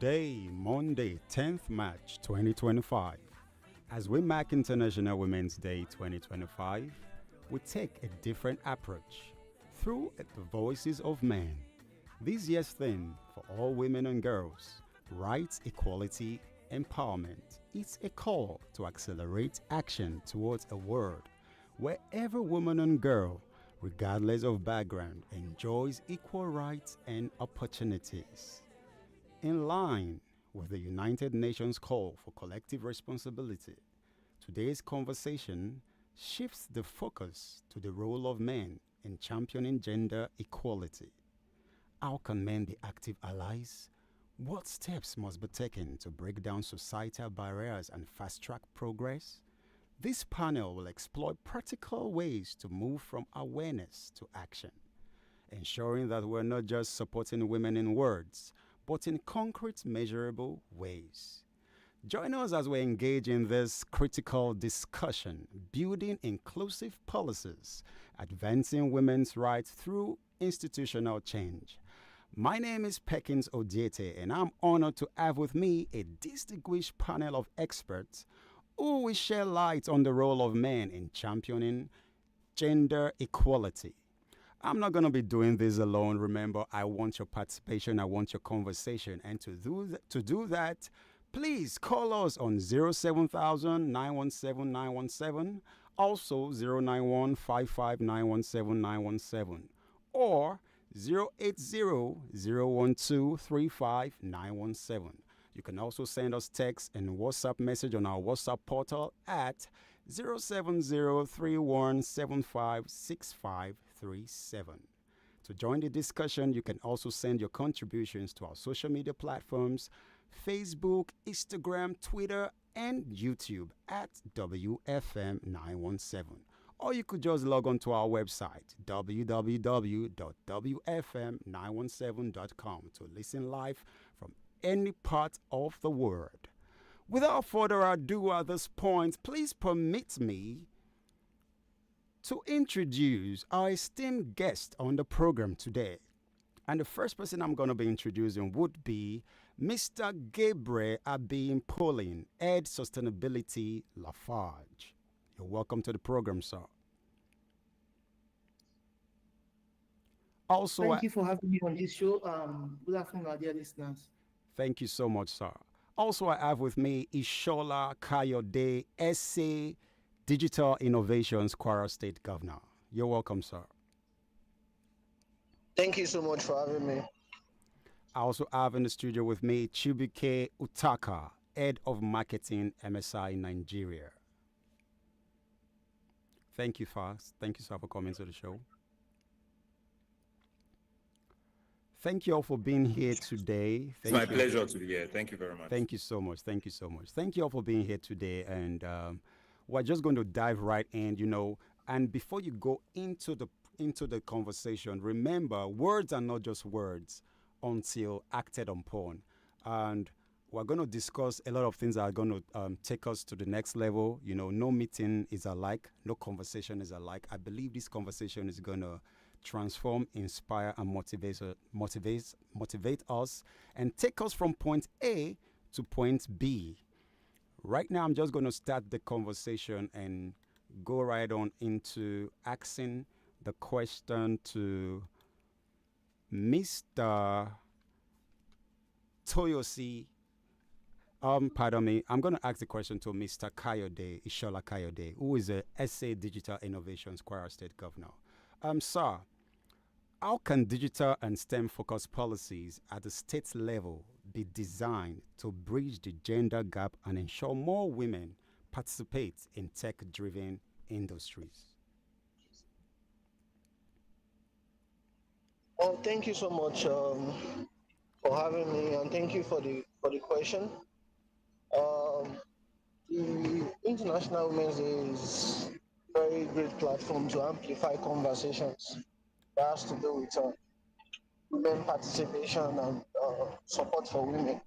Today, Monday, 10th March 2025. As we mark International Women's Day 2025, we take a different approach through the voices of men. This year's theme for all women and girls, rights, equality, empowerment. It's a call to accelerate action towards a world where every woman and girl, regardless of background, enjoys equal rights and opportunities. In line with the United Nations call for collective responsibility, today's conversation shifts the focus to the role of men in championing gender equality. How can men be active allies? What steps must be taken to break down societal barriers and fast track progress? This panel will explore practical ways to move from awareness to action, ensuring that we're not just supporting women in words, but in concrete, measurable ways. Join us as we engage in this critical discussion, building inclusive policies, advancing women's rights through institutional change. My name is Perkins Odiete, and I'm honored to have with me a distinguished panel of experts who will share light on the role of men in championing gender equality. I'm not going to be doing this alone. Remember, I want your participation. I want your conversation. And to do that, please call us on 07000 917 917, also 091 or 080 You can also send us text and WhatsApp message on our WhatsApp portal at 07031756537. To join the discussion, you can also send your contributions to our social media platforms, Facebook, Instagram, Twitter, and YouTube at WFM917. Or you could just log on to our website, www.wfm917.com, to listen live from any part of the world. Without further ado at this point, please permit me to introduce our esteemed guest on the program today. And the first person I'm going to be introducing would be Mr. Gabriel Abim Pauline, Head Sustainability Lafarge. You're welcome to the program, sir. Also, thank you for having me on this show. Good afternoon, our dear listeners. Thank you so much, sir. Also, I have with me Ishola Kayode, SA Digital Innovations, Kwara State Governor. You're welcome, sir. Thank you so much for having me. I also have in the studio with me Chibuike Utaka, Head of Marketing, MSI Nigeria. Thank you, Fast. Thank you, sir, for coming to the show. Thank you all for being here today. It's my pleasure to be here. Thank you very much. Thank you so much. Thank you so much. Thank you all for being here today. And we're just going to dive right in, and before you go into the conversation, remember, words are not just words until acted upon. And we're going to discuss a lot of things that are going to take us to the next level. No meeting is alike. No conversation is alike. I believe this conversation is going to transform, inspire, and motivate us and take us from point A to point B. Right now, I'm just going to start the conversation and go right on into asking the question to Mr. Toyosi. Pardon me. I'm going to ask the question to Mr. Kayode, Ishola Kayode, who is a SA Digital Innovations Kwara State Governor. Sir, how can digital and STEM-focused policies at the state level be designed to bridge the gender gap and ensure more women participate in tech-driven industries? Well, thank you so much for having me, and thank you for the question. The International Women's Day is a very great platform to amplify conversations that has to do with women participation and support for women.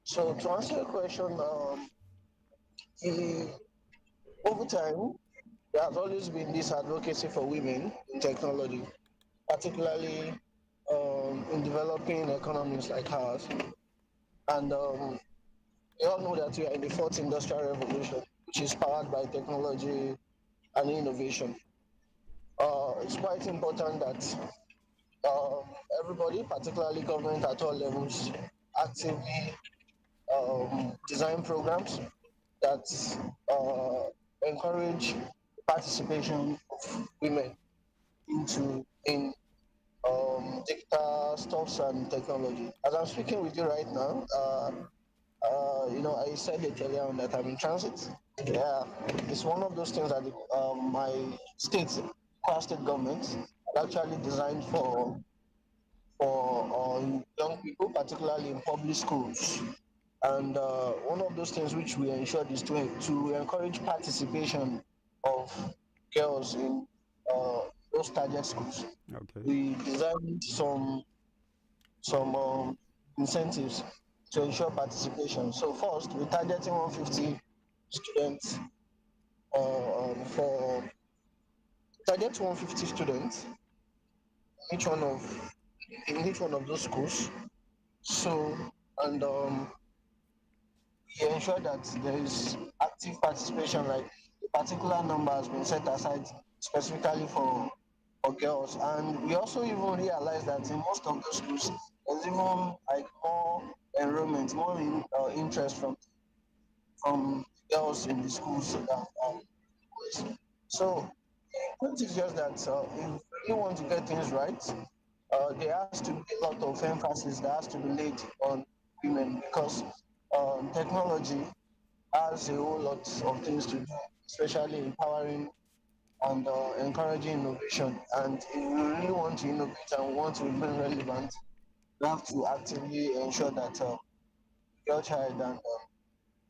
So to answer your question, over time, there has always been this advocacy for women in technology, particularly in developing economies like ours. And we all know that we are in the fourth industrial revolution, which is powered by technology and innovation. It's quite important that um, everybody, particularly government at all levels, actively design programs that encourage participation of women in digital stuffs and technology. As I'm speaking with you right now, I said it earlier on that I'm in transit. Yeah, it's one of those things that my state, Kwara state government, had actually designed for young people, particularly in public schools. And one of those things which we ensured is to encourage participation of girls in uh, those target schools. Okay. We designed some incentives to ensure participation. So first, we're targeting 150 students for target 150 students each one of in each one of those schools. So and we ensure that there is active participation, like a particular number has been set aside specifically for girls. And we also even realize that in most of those schools, there's even like more enrollment, more interest from girls in the schools than boys. So the point is just that if we really want to get things right, there has to be a lot of emphasis that has to be laid on women because technology has a whole lot of things to do, especially empowering and encouraging innovation. And if we really want to innovate and want to remain relevant, we have to actively ensure that girl child and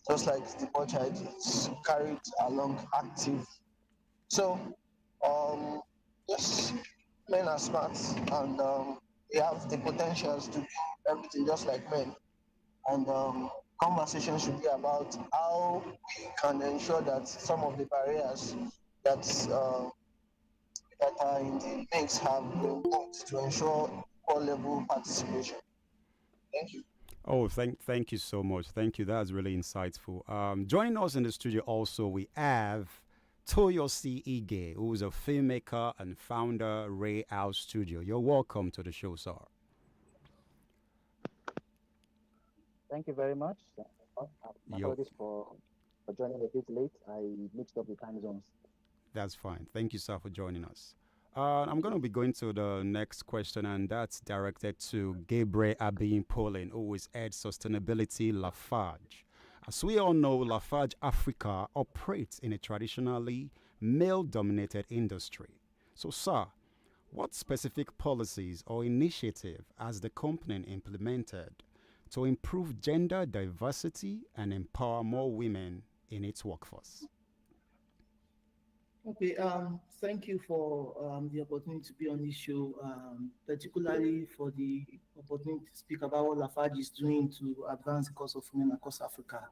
just like the boy child is carried along active. So, um, yes, men are smart and they have the potentials to do everything just like men. And conversation should be about how we can ensure that some of the barriers that that are in the mix have been put to ensure equal level participation. Thank you. Oh, thank you so much. Thank you. That's really insightful. Joining us in the studio also we have Toyosi Ige, who is a filmmaker and founder Ray House Studio. You're welcome to the show, sir. Thank you very much. My Yo, apologies for joining a bit late. I mixed up the time zones. that's fine. Thank you, sir, for joining us. I'm going to be going to the next question, and that's directed to Gabriel Abin Polin, who is Head Sustainability Lafarge. As we all know, Lafarge Africa operates in a traditionally male dominated industry. So, sir, what specific policies or initiative has the company implemented to improve gender diversity and empower more women in its workforce? Okay, thank you for the opportunity to be on this show, particularly for the opportunity to speak about what Lafarge is doing to advance the cause of women across Africa.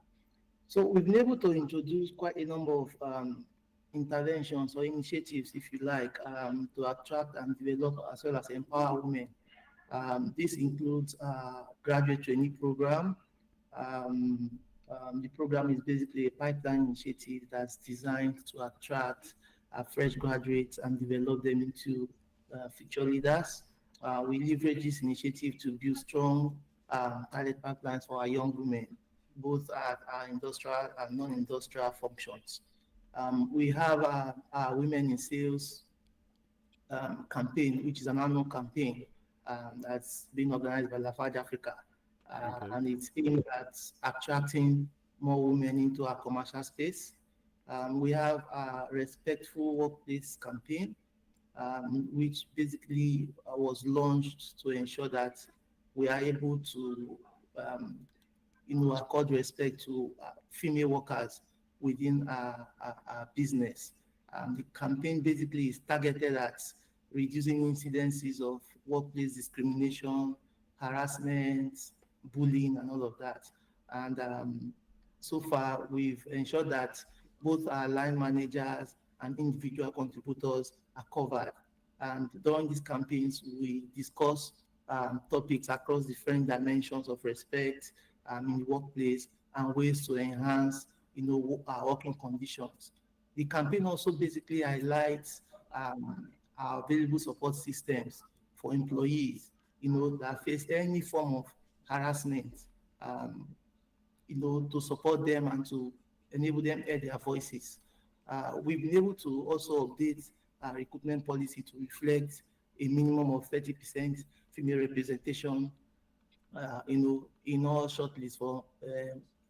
So we've been able to introduce quite a number of interventions or initiatives, if you like, to attract and develop as well as empower women. This includes graduate trainee program. Um, the program is basically a pipeline initiative that's designed to attract fresh graduates and develop them into future leaders. We leverage this initiative to build strong talent pipelines for our young women, both at our industrial and non-industrial functions. We have our Women in Sales campaign, which is an annual campaign that's been organized by Lafarge Africa, Okay. and it's aimed at attracting more women into our commercial space. We have a respectful workplace campaign, which basically was launched to ensure that we are able to um, accord respect to female workers within our business. The campaign basically is targeted at reducing incidences of workplace discrimination, harassment, bullying, and all of that. And so far, we've ensured that both our line managers and individual contributors are covered. And during these campaigns, we discuss topics across different dimensions of respect, in the workplace and ways to enhance, our working conditions. The campaign also basically highlights our available support systems for employees, that face any form of harassment, um, to support them and to enable them air their voices. We've been able to also update our recruitment policy to reflect a minimum of 30% female representation, in all shortlists for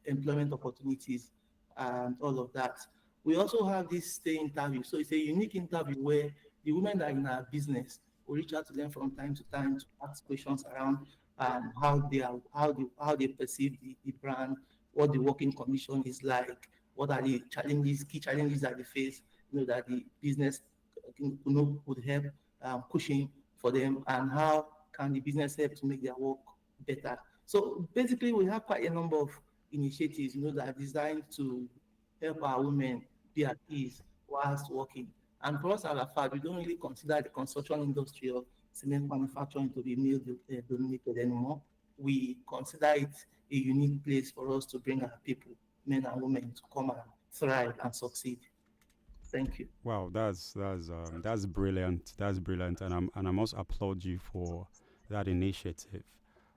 employment opportunities and all of that. We also have this stay interview. So it's a unique interview where the women that are in our business will reach out to them from time to time to ask questions around how they perceive the brand, what the working condition is like, what are the key challenges that they face, that the business would help pushing for them, and how can the business help to make their work better. So basically, we have quite a number of initiatives, that are designed to help our women be at ease whilst working. And for us at Alafad, we don't really consider the construction industry or cement manufacturing to be male dominated anymore. We consider it a unique place for us to bring our people, men and women, to come and thrive and succeed. Thank you. Wow, that's brilliant. That's brilliant, and I must applaud you for that initiative.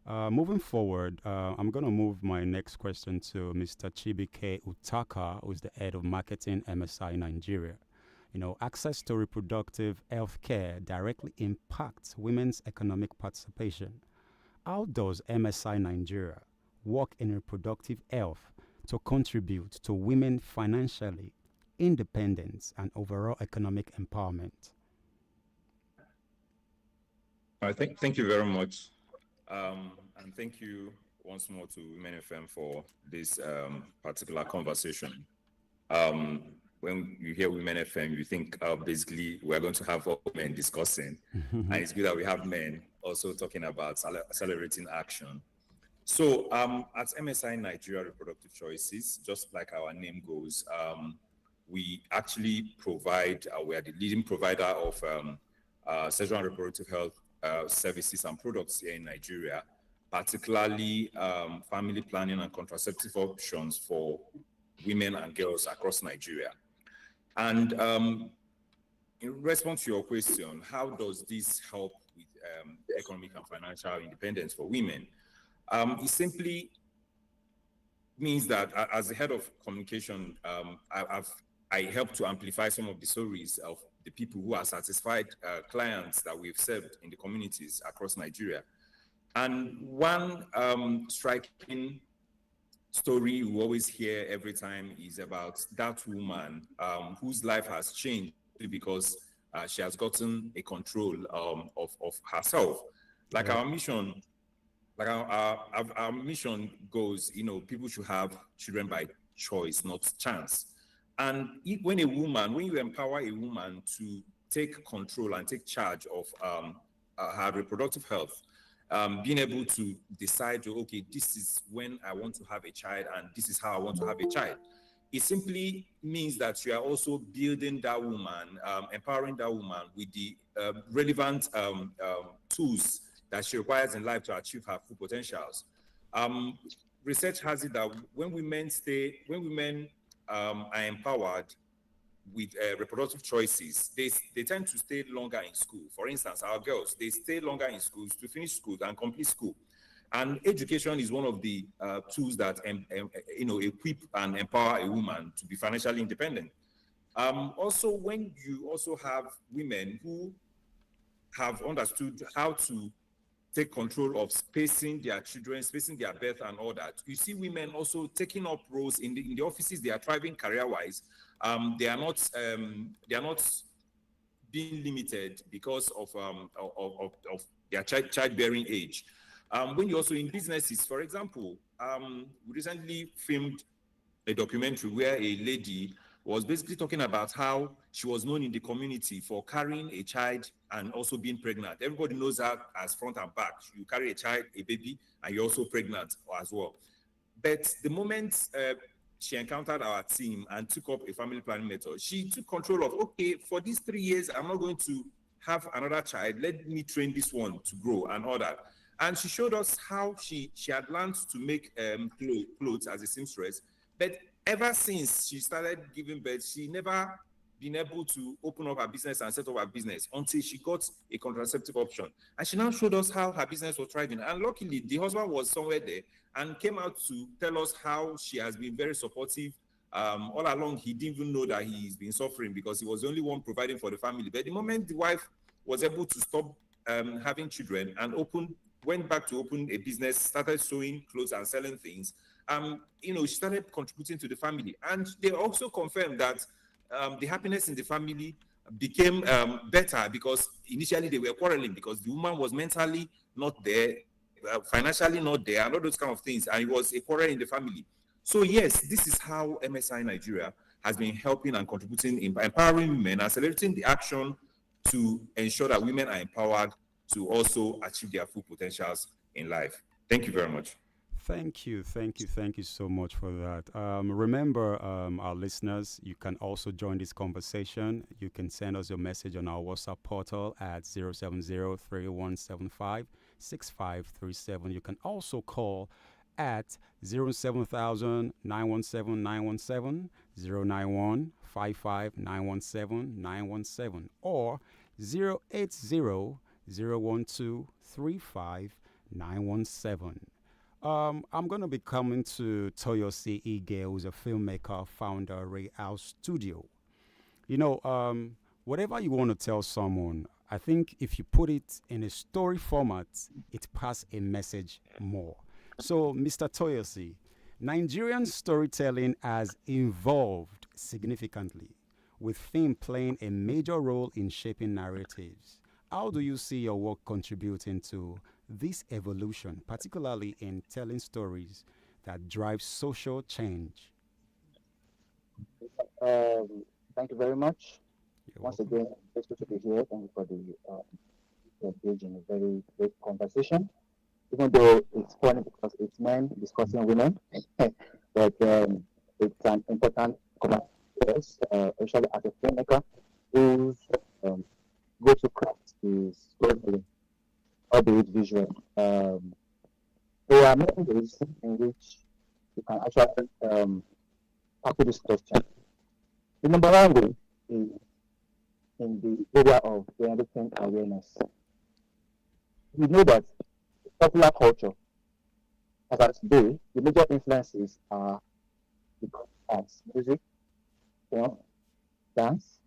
Moving forward, I'm gonna move my next question to Mr. Chibuike Utaka, who's the head of marketing MSI Nigeria. Access to reproductive health care directly impacts women's economic participation. How does MSI Nigeria work in reproductive health to contribute to women financially independence and overall economic empowerment? Thank you very much. And thank you once more to Women FM for this particular conversation. When you hear Women FM, you think basically we're going to have all men discussing. And it's good that we have men also talking about accelerating action. So at MSI Nigeria Reproductive Choices, just like our name goes, we actually provide, we are the leading provider of sexual and reproductive health services and products here in Nigeria, particularly family planning and contraceptive options for women and girls across Nigeria. And in response to your question, how does this help with economic and financial independence for women? It simply means that as the head of communication, I help to amplify some of the stories of the people who are satisfied clients that we've served in the communities across Nigeria. And one striking story we always hear every time is about that woman whose life has changed because she has gotten a control of herself. Like our mission, our mission goes, people should have children by choice, not chance. And when you empower a woman to take control and take charge of her reproductive health, being able to decide, okay, this is when I want to have a child and this is how I want to have a child. It simply means that you are also building that woman, empowering that woman with the relevant tools that she requires in life to achieve her full potentials. Research has it that when women are empowered with reproductive choices, they tend to stay longer in school. For instance, our girls, they stay longer in schools to finish school and complete school. And education is one of the tools that equip and empower a woman to be financially independent. Also, when you also have women who have understood how to take control of spacing their children, spacing their birth and all that, you see women also taking up roles in the offices. They are thriving career-wise. They are not being limited because of their childbearing age. When you're also in businesses, for example, we recently filmed a documentary where a lady was basically talking about how she was known in the community for carrying a child and also being pregnant. Everybody knows her as front and back. You carry a child, a baby, and you're also pregnant as well. But the moment she encountered our team and took up a family planning method, she took control of, okay, for these 3 years, I'm not going to have another child. Let me train this one to grow and all that. And she showed us how she had learned to make clothes as a seamstress. But ever since she started giving birth, she never been able to open up her business and set up her business until she got a contraceptive option. And she now showed us how her business was thriving. And luckily, the husband was somewhere there and came out to tell us how she has been very supportive. All along, he didn't even know that he's been suffering because he was the only one providing for the family. But the moment the wife was able to stop having children and went back to open a business, started sewing clothes and selling things, she started contributing to the family. And they also confirmed that the happiness in the family became better because initially they were quarreling because the woman was mentally not there, financially not there, and all those kind of things. And it was a quarrel in the family. So yes, this is how MSI Nigeria has been helping and contributing in empowering women, accelerating the action to ensure that women are empowered to also achieve their full potentials in life. Thank you very much. Thank you so much for that. Remember, our listeners, you can also join this conversation. You can send us your message on our WhatsApp portal at 070-3175-6537. You can also call at 07000 917 917, 091 917 917, or 080 917. I'm going to be coming to Toyosi Ige, who's a filmmaker, founder, Ray House Studio. Whatever you want to tell someone, I think if you put it in a story format, it passes a message more. So, Mr. Toyosi, Nigerian storytelling has evolved significantly, with film playing a major role in shaping narratives. How do you see your work contributing to this evolution, particularly in telling stories that drive social change? Thank you very much. You're Once welcome. again, it's good to be here. Thank you for the engage in a very great conversation. Even though it's funny because it's men discussing women, but it's an important conversation, especially as a filmmaker whose go-to craft is storytelling, albeit visual. There are many ways in which you can actually tackle this question. The number one way is in the area of generating awareness. We know that popular culture, as at today, the major influences are the arts, music, film, dance,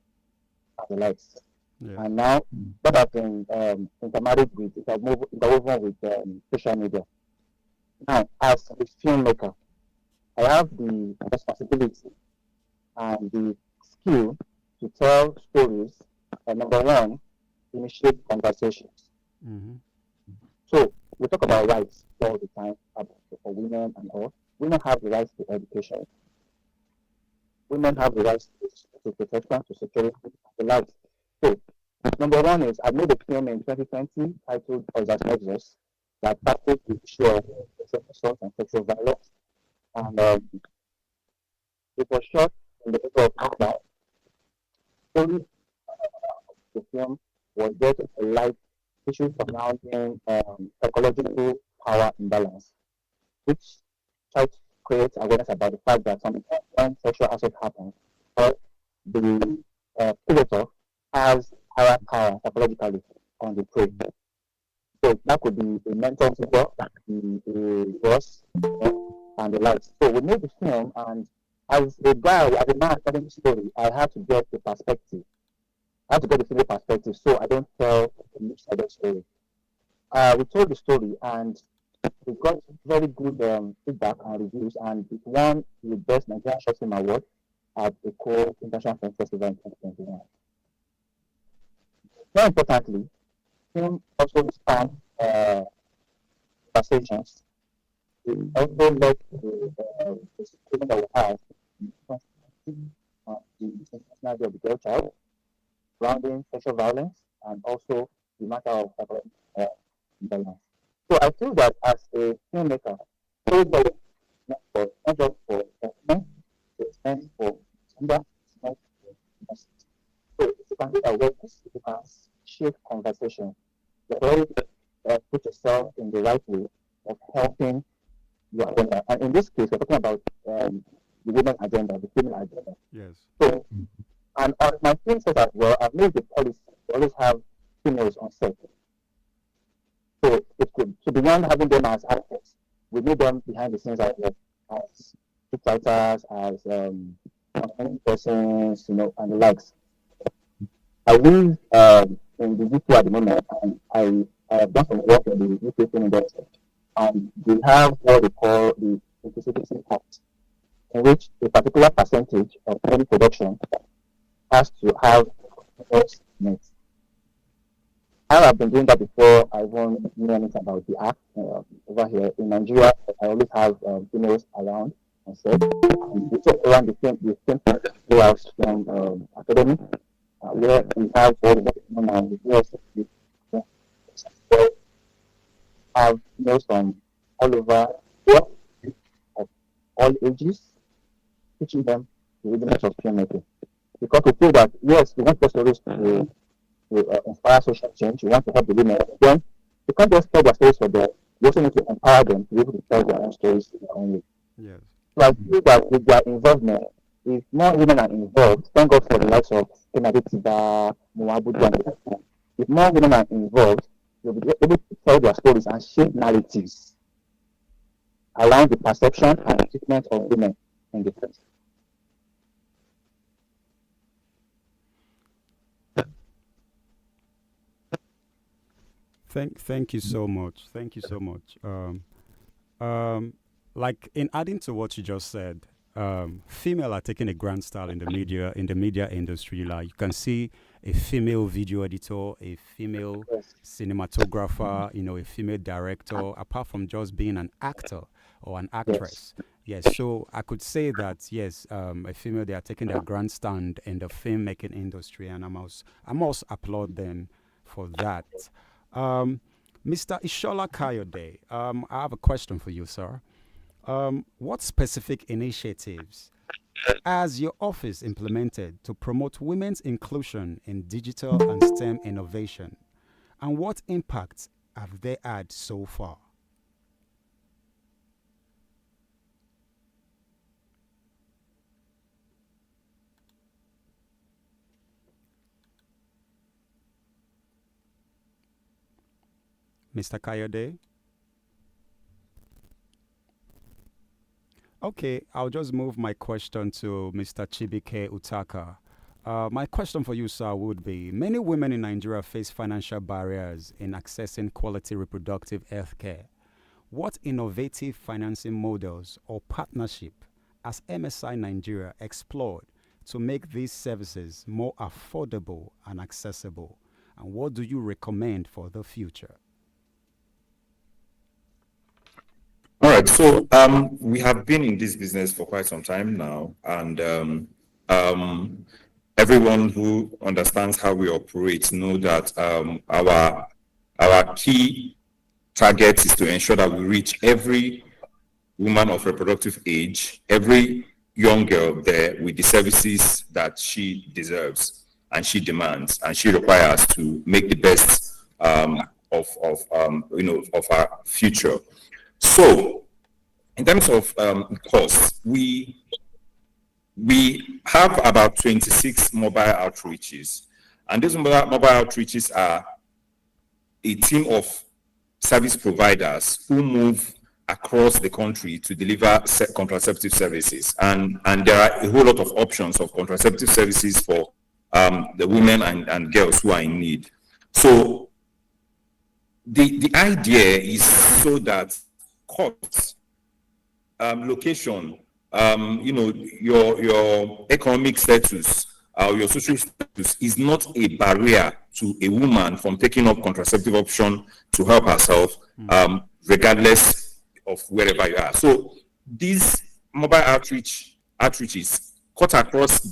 and the likes. Yeah. And now that has been intermarried with, interwoven with social media. Now, as a filmmaker, I have the responsibility and the skill to tell stories. And number one, initiate conversations. Mm-hmm. So we talk about rights all the time for women and all. Women have the rights to education. Women have the rights to protection, to security, to life. So number one is I made a film in 2020 titled As Nexus that tackled the issue of sexual assault and sexual violence. And it was shot in the middle of lockdown. Story the film was there to highlight issues surrounding psychological power imbalance, which tried to create awareness about the fact that sometimes when sexual assault happens, or the predator has higher power psychologically on the prey. So that could be a mental figure, that could be a boss, and the likes. So we made the film, and as a guy, as a man telling the story, I had to get the perspective. I have to get the female perspective so I don't tell the mixed story. We told the story and we got very good feedback and reviews, and it won the Best Nigerian Short Film Award at the Core International Film Festival in 2021. More importantly, film also span conversations. We also led the situation that we have the International Day of the Girl Child, surrounding sexual violence, and also the matter of violence. So I feel that as a filmmaker, storytelling is not just for entertainment, it's meant for gender, it's meant for diversity. So if you can get awareness, if you can shape conversation, you're already put yourself in the right way of helping your agenda. And in this case, we're talking about the women agenda, the female agenda. Yes. So, and on my team says as well, I've made the policy to always have females on set. So it could, so beyond having them as actors, we need them behind the scenes as script writers, as persons, and the likes. I live in the UK at the moment, and I have done some work in the UK film industry, and we have what we call the inclusivity pact, in which a particular percentage of any production has to have females in it. I have been doing that before I even knew anything about the act over here in Nigeria. I always have females around and said, we took around the same playhouse from academy, where we have all the and we also have females from all over of all ages, teaching them the rudiments of filmmaking. Because we feel that, yes, we want the stories to inspire social change, we want to help the women. Then, you can't just tell their stories for them. You also need to empower them to be able to tell their own stories in their own way. Yes. So I feel that with their involvement, if more women are involved, thank God for the likes of Kennedy Tiba, Muabudu, and if more women are involved, they'll be able to tell their stories and shape narratives around the perception and treatment of women in the country. Thank you so much. Thank you so much. Like in adding to what you just said, female are taking a grand style in the media industry. Like you can see a female video editor, a female cinematographer, a female director, apart from just being an actor or an actress. Yes, so I could say that yes, a female, they are taking their grand stand in the filmmaking industry, and I must applaud them for that. Mr. Ishola Kayode, I have a question for you, sir. What specific initiatives has your office implemented to promote women's inclusion in digital and STEM innovation? And what impacts have they had so far? Mr. Kayode? Okay, I'll just move my question to Mr. Chibuike Utaka. My question for you, sir, would be, many women in Nigeria face financial barriers in accessing quality reproductive health care. What innovative financing models or partnership has MSI Nigeria explored to make these services more affordable and accessible? And what do you recommend for the future? All right, so we have been in this business for quite some time now, and everyone who understands how we operate know that our key target is to ensure that we reach every woman of reproductive age, every young girl there with the services that she deserves and she demands and she requires to make the best of our future. So, in terms of costs, we have about 26 mobile outreaches, and these mobile outreaches are a team of service providers who move across the country to deliver contraceptive services, and there are a whole lot of options of contraceptive services for the women and girls who are in need. So, the idea is so that costs, location, your economic status, your social status is not a barrier to a woman from taking up contraceptive option to help herself, regardless of wherever you are. So these mobile outreaches cut across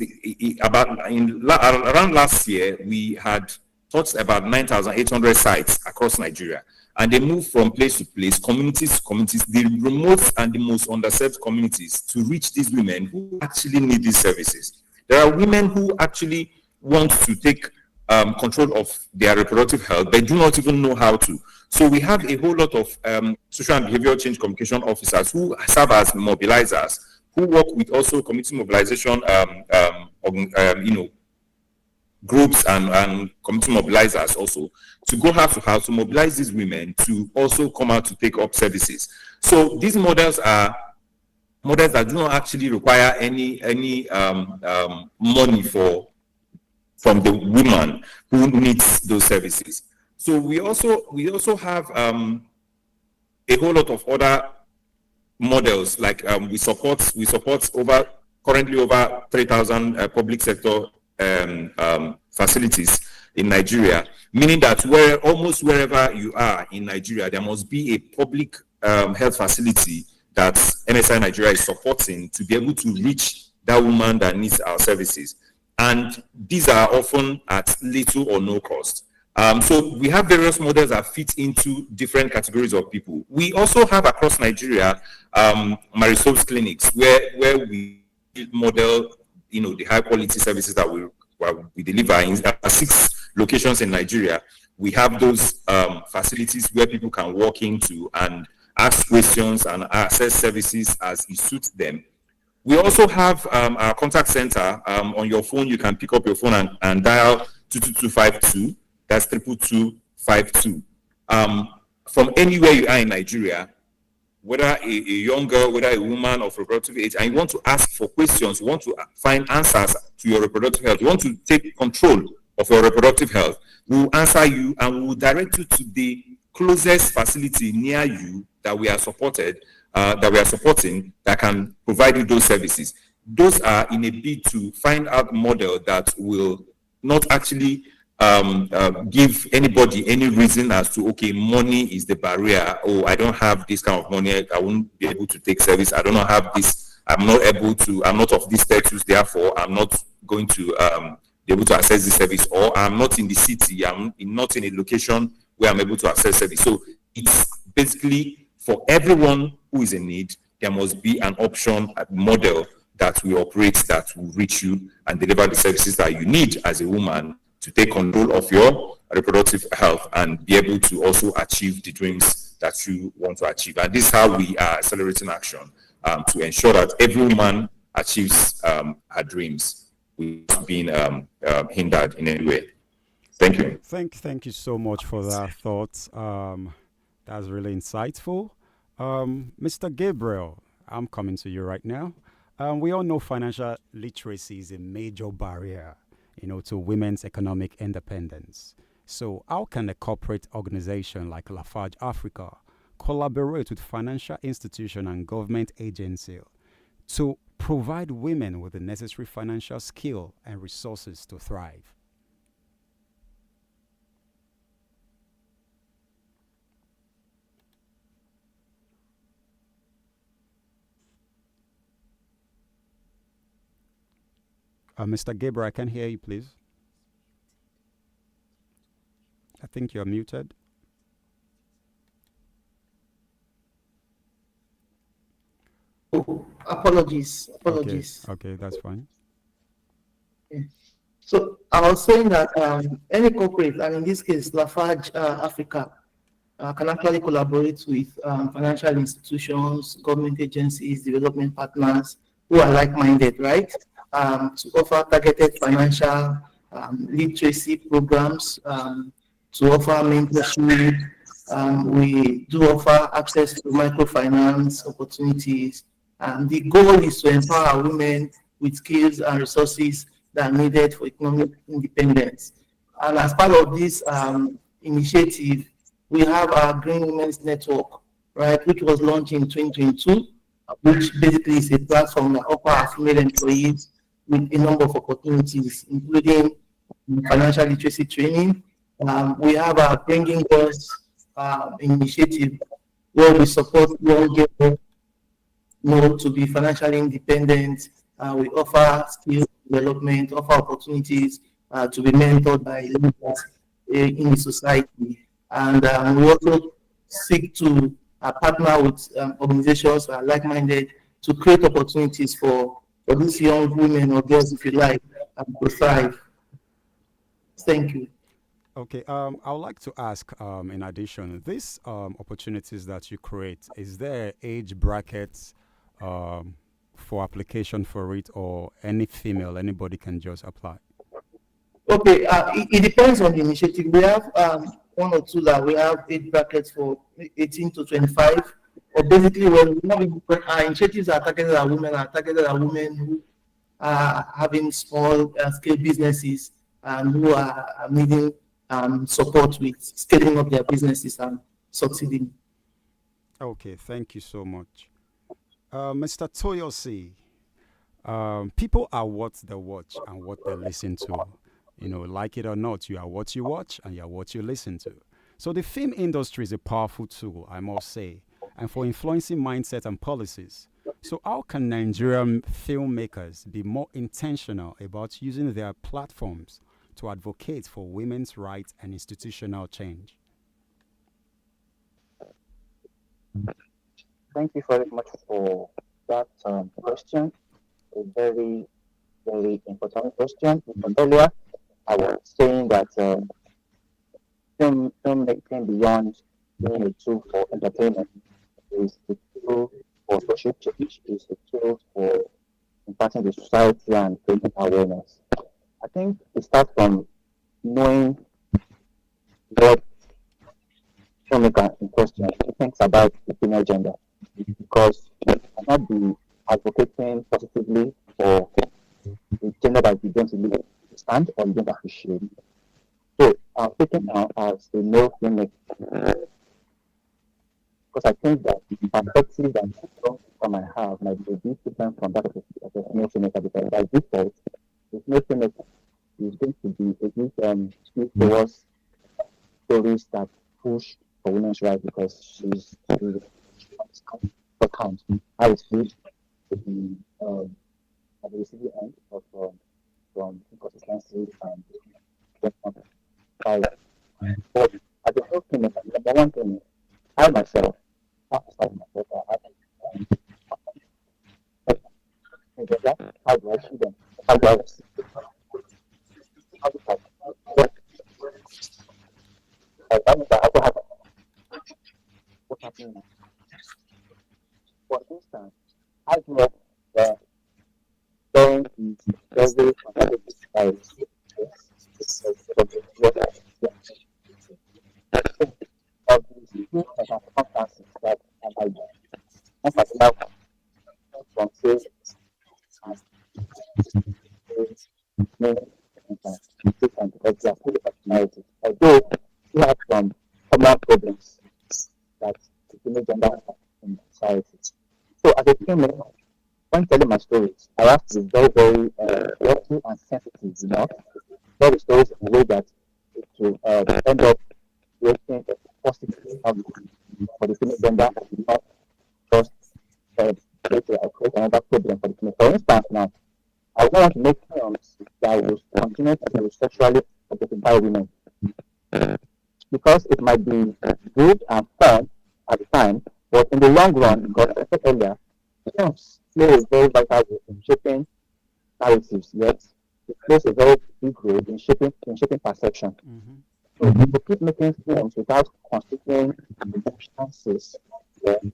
around last year, we had touched about 9,800 sites across Nigeria. And they move from place to place, communities to communities, the remote and the most underserved communities, to reach these women who actually need these services. There are women who actually want to take control of their reproductive health, they do not even know how to. So we have a whole lot of social and behavioral change communication officers who serve as mobilizers, who work with also community mobilization, groups and community mobilizers also, to go house to mobilize these women to also come out to take up services. So these models are models that do not actually require any money from the woman who needs those services. So we also have a whole lot of other models, like we support currently over 3,000 public sector facilities in Nigeria, meaning that almost wherever you are in Nigeria, there must be a public health facility that MSI Nigeria is supporting to be able to reach that woman that needs our services. And these are often at little or no cost. So we have various models that fit into different categories of people. We also have across Nigeria Marisol's clinics where we model, the high quality services that we deliver in 6 locations in Nigeria. We have those facilities where people can walk into and ask questions and access services as it suits them. We also have our contact center. On your phone, you can pick up your phone and dial 22252. That's 22252. From anywhere you are in Nigeria, whether a young girl, whether a woman of reproductive age, and you want to ask for questions, you want to find answers to your reproductive health, you want to take control of your reproductive health, we will answer you and we will direct you to the closest facility near you that we are supporting that can provide you those services. Those are in a bid to find out a model that will not actually give anybody any reason as to, okay, money is the barrier. Oh, I don't have this kind of money, I won't be able to take service. I don't have this, I'm not of this status, therefore I'm not going to be able to access the service, or I'm not in the city, I'm not in a location where I'm able to access service. So it's basically for everyone who is in need, there must be an option, a model that we operate that will reach you and deliver the services that you need as a woman to take control of your reproductive health and be able to also achieve the dreams that you want to achieve. And this is how we are accelerating action to ensure that every woman achieves her dreams without being hindered in any way. Thank you. Thank you so much for that thought. That's really insightful. Mr. Gabriel, I'm coming to you right now. We all know financial literacy is a major barrier, to women's economic independence. So how can a corporate organization like Lafarge Africa collaborate with financial institutions and government agencies to provide women with the necessary financial skill and resources to thrive? Mr. Gabriel, I can hear you, please. I think you're muted. Oh, apologies. Okay, that's fine. Yeah. So I was saying that any corporate, and in this case, Lafarge Africa, can actually collaborate with financial institutions, government agencies, development partners who are like-minded, right? To offer targeted financial literacy programs, to offer mentorship. We do offer access to microfinance opportunities. The goal is to empower women with skills and resources that are needed for economic independence. And as part of this initiative, we have our Green Women's Network, right, which was launched in 2022, which basically is a platform that offers our female employees with a number of opportunities, including financial literacy training. We have our Bringing Girls initiative, where we support young girls to be financially independent. We offer skill development, offer opportunities to be mentored by leaders in the society. And we also seek to partner with organizations that are like-minded to create opportunities for these young women or girls, if you like, to thrive. Thank you. Okay, I would like to ask, in addition, these opportunities that you create, is there age brackets um, for application for it, or any female, anybody can just apply? Okay, it depends on the initiative. We have one or two that we have age brackets for 18 to 25. But basically, when our initiatives are targeted at women, who are having small scale businesses and who are needing support with scaling up their businesses and succeeding. Okay, thank you so much. Mr. Toyosi, people are what they watch and what they listen to. Like it or not, you are what you watch and you are what you listen to. So the film industry is a powerful tool, I must say, and for influencing mindset and policies. So how can Nigerian filmmakers be more intentional about using their platforms to advocate for women's rights and institutional change? Thank you very much for that question. A very, very important question. Earlier, I was saying that filmmaking beyond being a tool for entertainment is a tool for social change, is a tool for impacting the society and creating awareness. I think it starts from knowing what filmmaker in question thinks about the female gender, because you cannot be advocating positively for a gender that you don't really understand or you don't appreciate. So I'm thinking now as a male filmmaker, because I think that the perspective that from I have might be a bit different from that of a male filmmaker, because by default, the male filmmaker is going to be a bit skewed towards stories that push for women's rights, because she's account how it feels to be at the receiving end of from inconsistency and violence. But at the whole thing, number one thing, I myself, have to start myself, how do I see them? How do I see them? How do I have what's happening now? For instance, I grew up during the very conservative society. Of these two circumstances that I do. One particular from sales and many different because they are fully personalities. Although we have some common problems that the female gender has in society. So as a female, when telling my stories, I have to be very, very careful and sensitive enough to tell the stories in a way that it will end up creating a positive outcome for the female gender and not just create another problem for the female. For instance, now, I want to make films that will continue to be sexually objectify women, because it might be good and fun at the time, but in the long run, because I said earlier, films play a very vital role in shaping narratives, yet it plays a very big role in shaping perception. Mm-hmm. So if we keep making films without considering the chances, then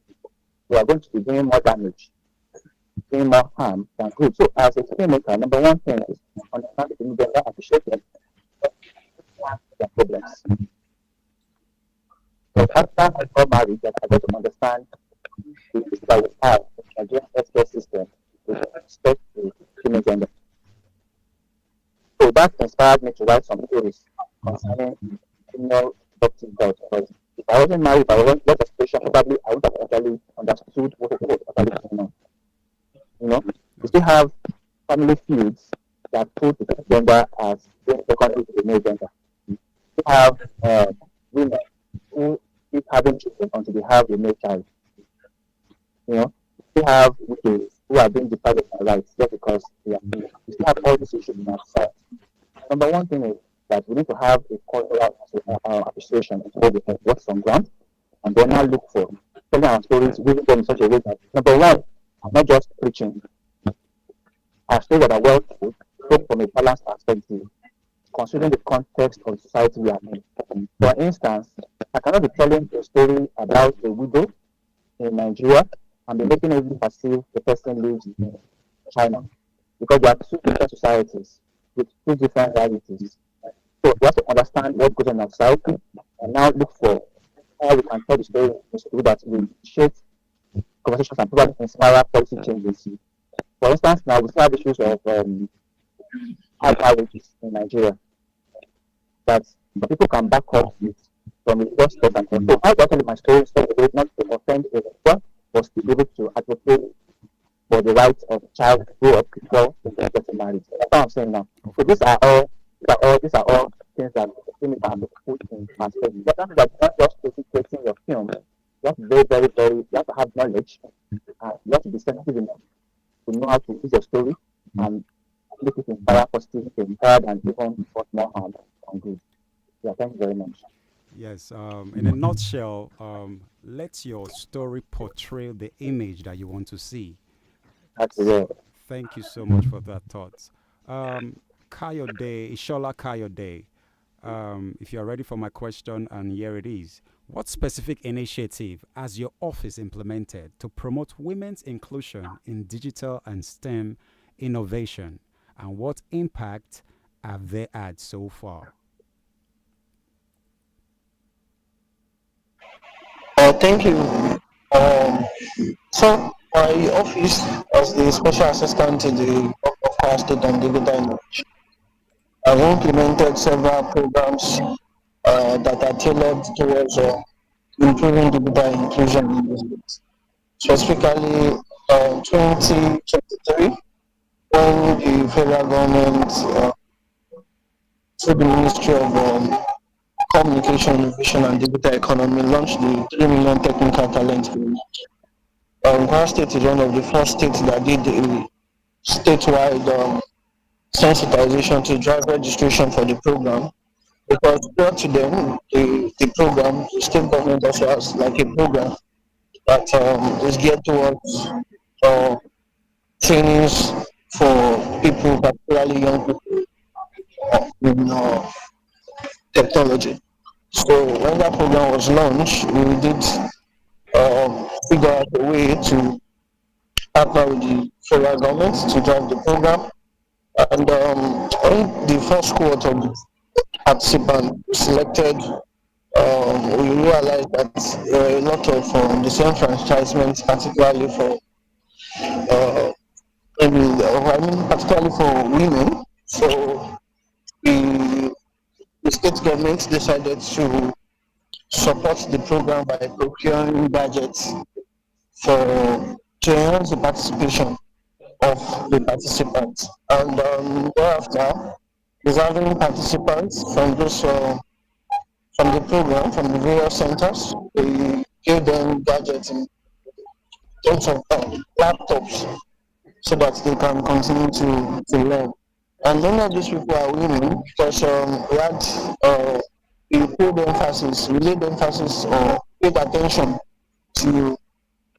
we are going to be doing more damage, doing more harm than good. So as a filmmaker, number one thing is understand the female gender, appreciate them, their problems. So after I got married, that I got to understand the issue that we have in the Nigerian healthcare system with respect to female gender. So that inspired me to write some stories concerning female adoptive health. Because if I wasn't married, if I wasn't less education, probably I would have actually understood what was actually going on. You know, we still have family feuds that put the female gender as being secondary to the male gender. We have women who keep having children until they have a male child. You know, we have widows who are being deprived of their rights just because they are female. We still have all these issues in our society. Number one thing is that we need to have a cultural appreciation of what's on ground, and then now look for telling our stories, weaving them in such a way that, number one, I'm not just preaching. Our stories that are well told, from a balanced perspective, considering the context of society we are in. For instance, I cannot be telling a story about a widow in Nigeria and be making everybody perceive the person lives in China because they are two different societies with two different realities. So we have to understand what goes on outside and now look for how we can tell the story so that we shape conversations and probably inspire policy changes. For instance, now we still have issues of IWDs in Nigeria that the people can back up with from the first step and so I got my story so not to offend everyone, was to be able to advocate for the rights of the child to grow up before they get married. That's what I'm saying now. So these are all things that we have to put in perspective. But that not just creating your film. You have to be you have to have knowledge. You have to be sensitive enough to know how to use your story and make it inspire positive things rather than even cause more harm and good. Yeah, thank you very much. Yes, in a nutshell, let your story portray the image that you want to see. That's the Thank you so much for that thought. Kayode, Ishola Kayode, if you're ready for my question, and here it is. What specific initiative has your office implemented to promote women's inclusion in digital and STEM innovation? And what impact have they had so far? Thank you. So my office as the special assistant to the of State and Dividend, I've implemented several programs that are tailored towards improving digital inclusion in the state. Specifically, 2023, when the federal government, through the Ministry of Communication, Innovation and Digital Economy, launched the 3 million technical talent program. Kwara State is one of the first states that did a statewide sensitization to drive registration for the program because prior to them, the program, the state government also has like a program that is geared towards uh, trainings for people, particularly young people in technology. So when that program was launched, we did figure out a way to partner with the federal government to drive the program. And when the first cohort of the participants selected, we realized that there were a lot of disenfranchisements, particularly for particularly for women. So the state government decided to support the program by procuring budgets for to enhance the participation of the participants. And thereafter, deserving participants from those from the program, from the various centers, we gave them gadgets in terms of laptops so that they can continue to learn. And many of these people are women because we laid emphasis or paid attention to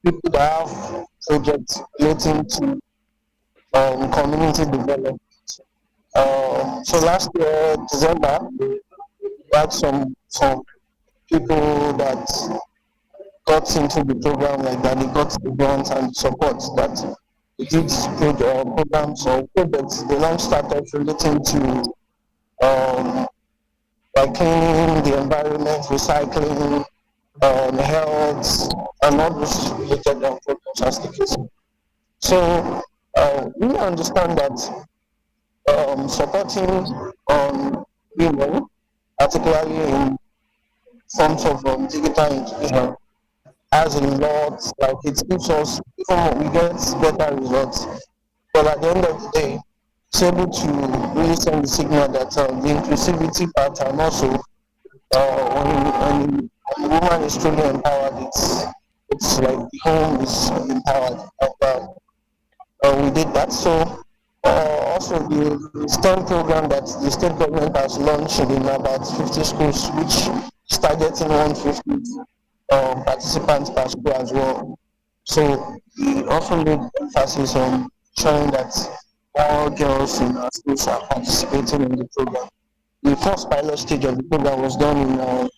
people that have projects relating to community development. So last year, December, we had some people that got into the program like that. They got the grants and support that they did programs or projects. They launched startups relating to like cleaning the environment, recycling, health, and all those related programs as the case. So we understand that supporting women, particularly in forms of digital inclusion, has a lot, like it gives us, even we get better results. But at the end of the day, it's able to really send the signal that the inclusivity part and also when the woman is truly empowered, it's like the home is empowered. We did that. So also the STEM program that the state government has launched in about 50 schools, which is targeting 150 participants per school as well. So we also made emphasis on showing that all girls in our schools are participating in the program. the first pilot stage of the program was done in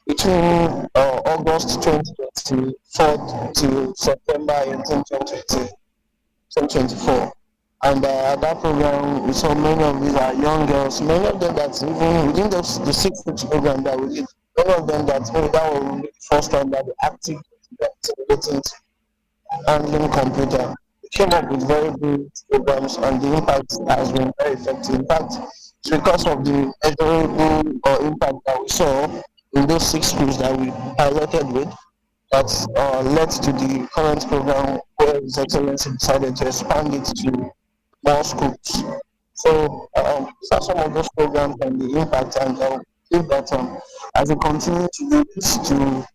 between August 2024 to September 18, 2024. And at that program, we saw many of these are young girls, many of them that even within the 6 weeks program that we did, many of them that maybe that was the first time that they actively participating handling computer. We came up with very good programs and the impact has been very effective. In fact, it's because of the measurable impact that we saw in those 6 schools that we piloted with that led to the current program where His Excellency decided to expand it to more schools. So these are some of those programs and the impact, and I believe that as we continue to do this to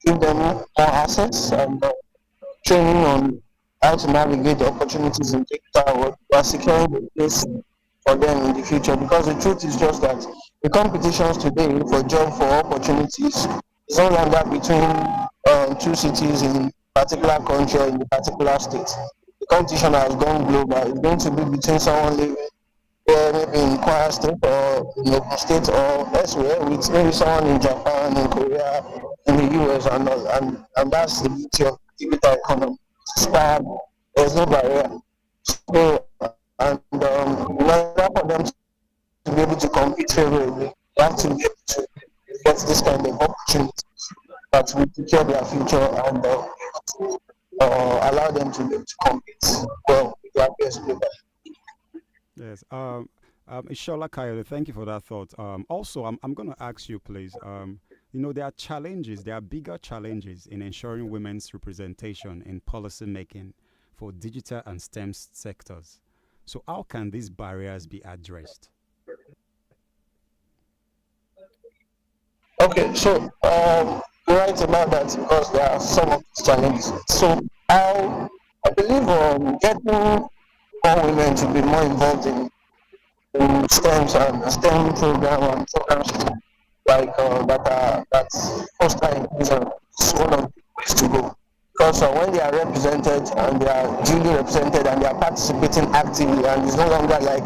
give them more access and training on how to navigate the opportunities in digital world, we are securing the place for them in the future. Because the truth is just that the competitions today for job for opportunities is no longer between two cities in a particular country or in a particular state. The competition has gone global. It's going to be between someone living maybe in Kwara State or in Ogun State or elsewhere with maybe someone in Japan, in Korea, in the US and all. And that's the beauty of digital economy. There's no barrier. So, and in order for them to be able to compete favorably, they have to be able to get this kind of opportunities that will secure their future and allow them to be able to compete well with their peers globally. Yes. Ishola Kayode, thank you for that thought. Also, I'm going to ask you, please. There are challenges, there are bigger challenges in ensuring women's representation in policy making for digital and STEM sectors. So, how can these barriers be addressed? Okay, so you're right about that because there are some of these challenges. So, I believe getting more women to be more involved in STEMs and STEM program and programs like that's foster inclusion is one of the ways to go. Because when they are represented and they are duly represented and they are participating actively and it's no longer like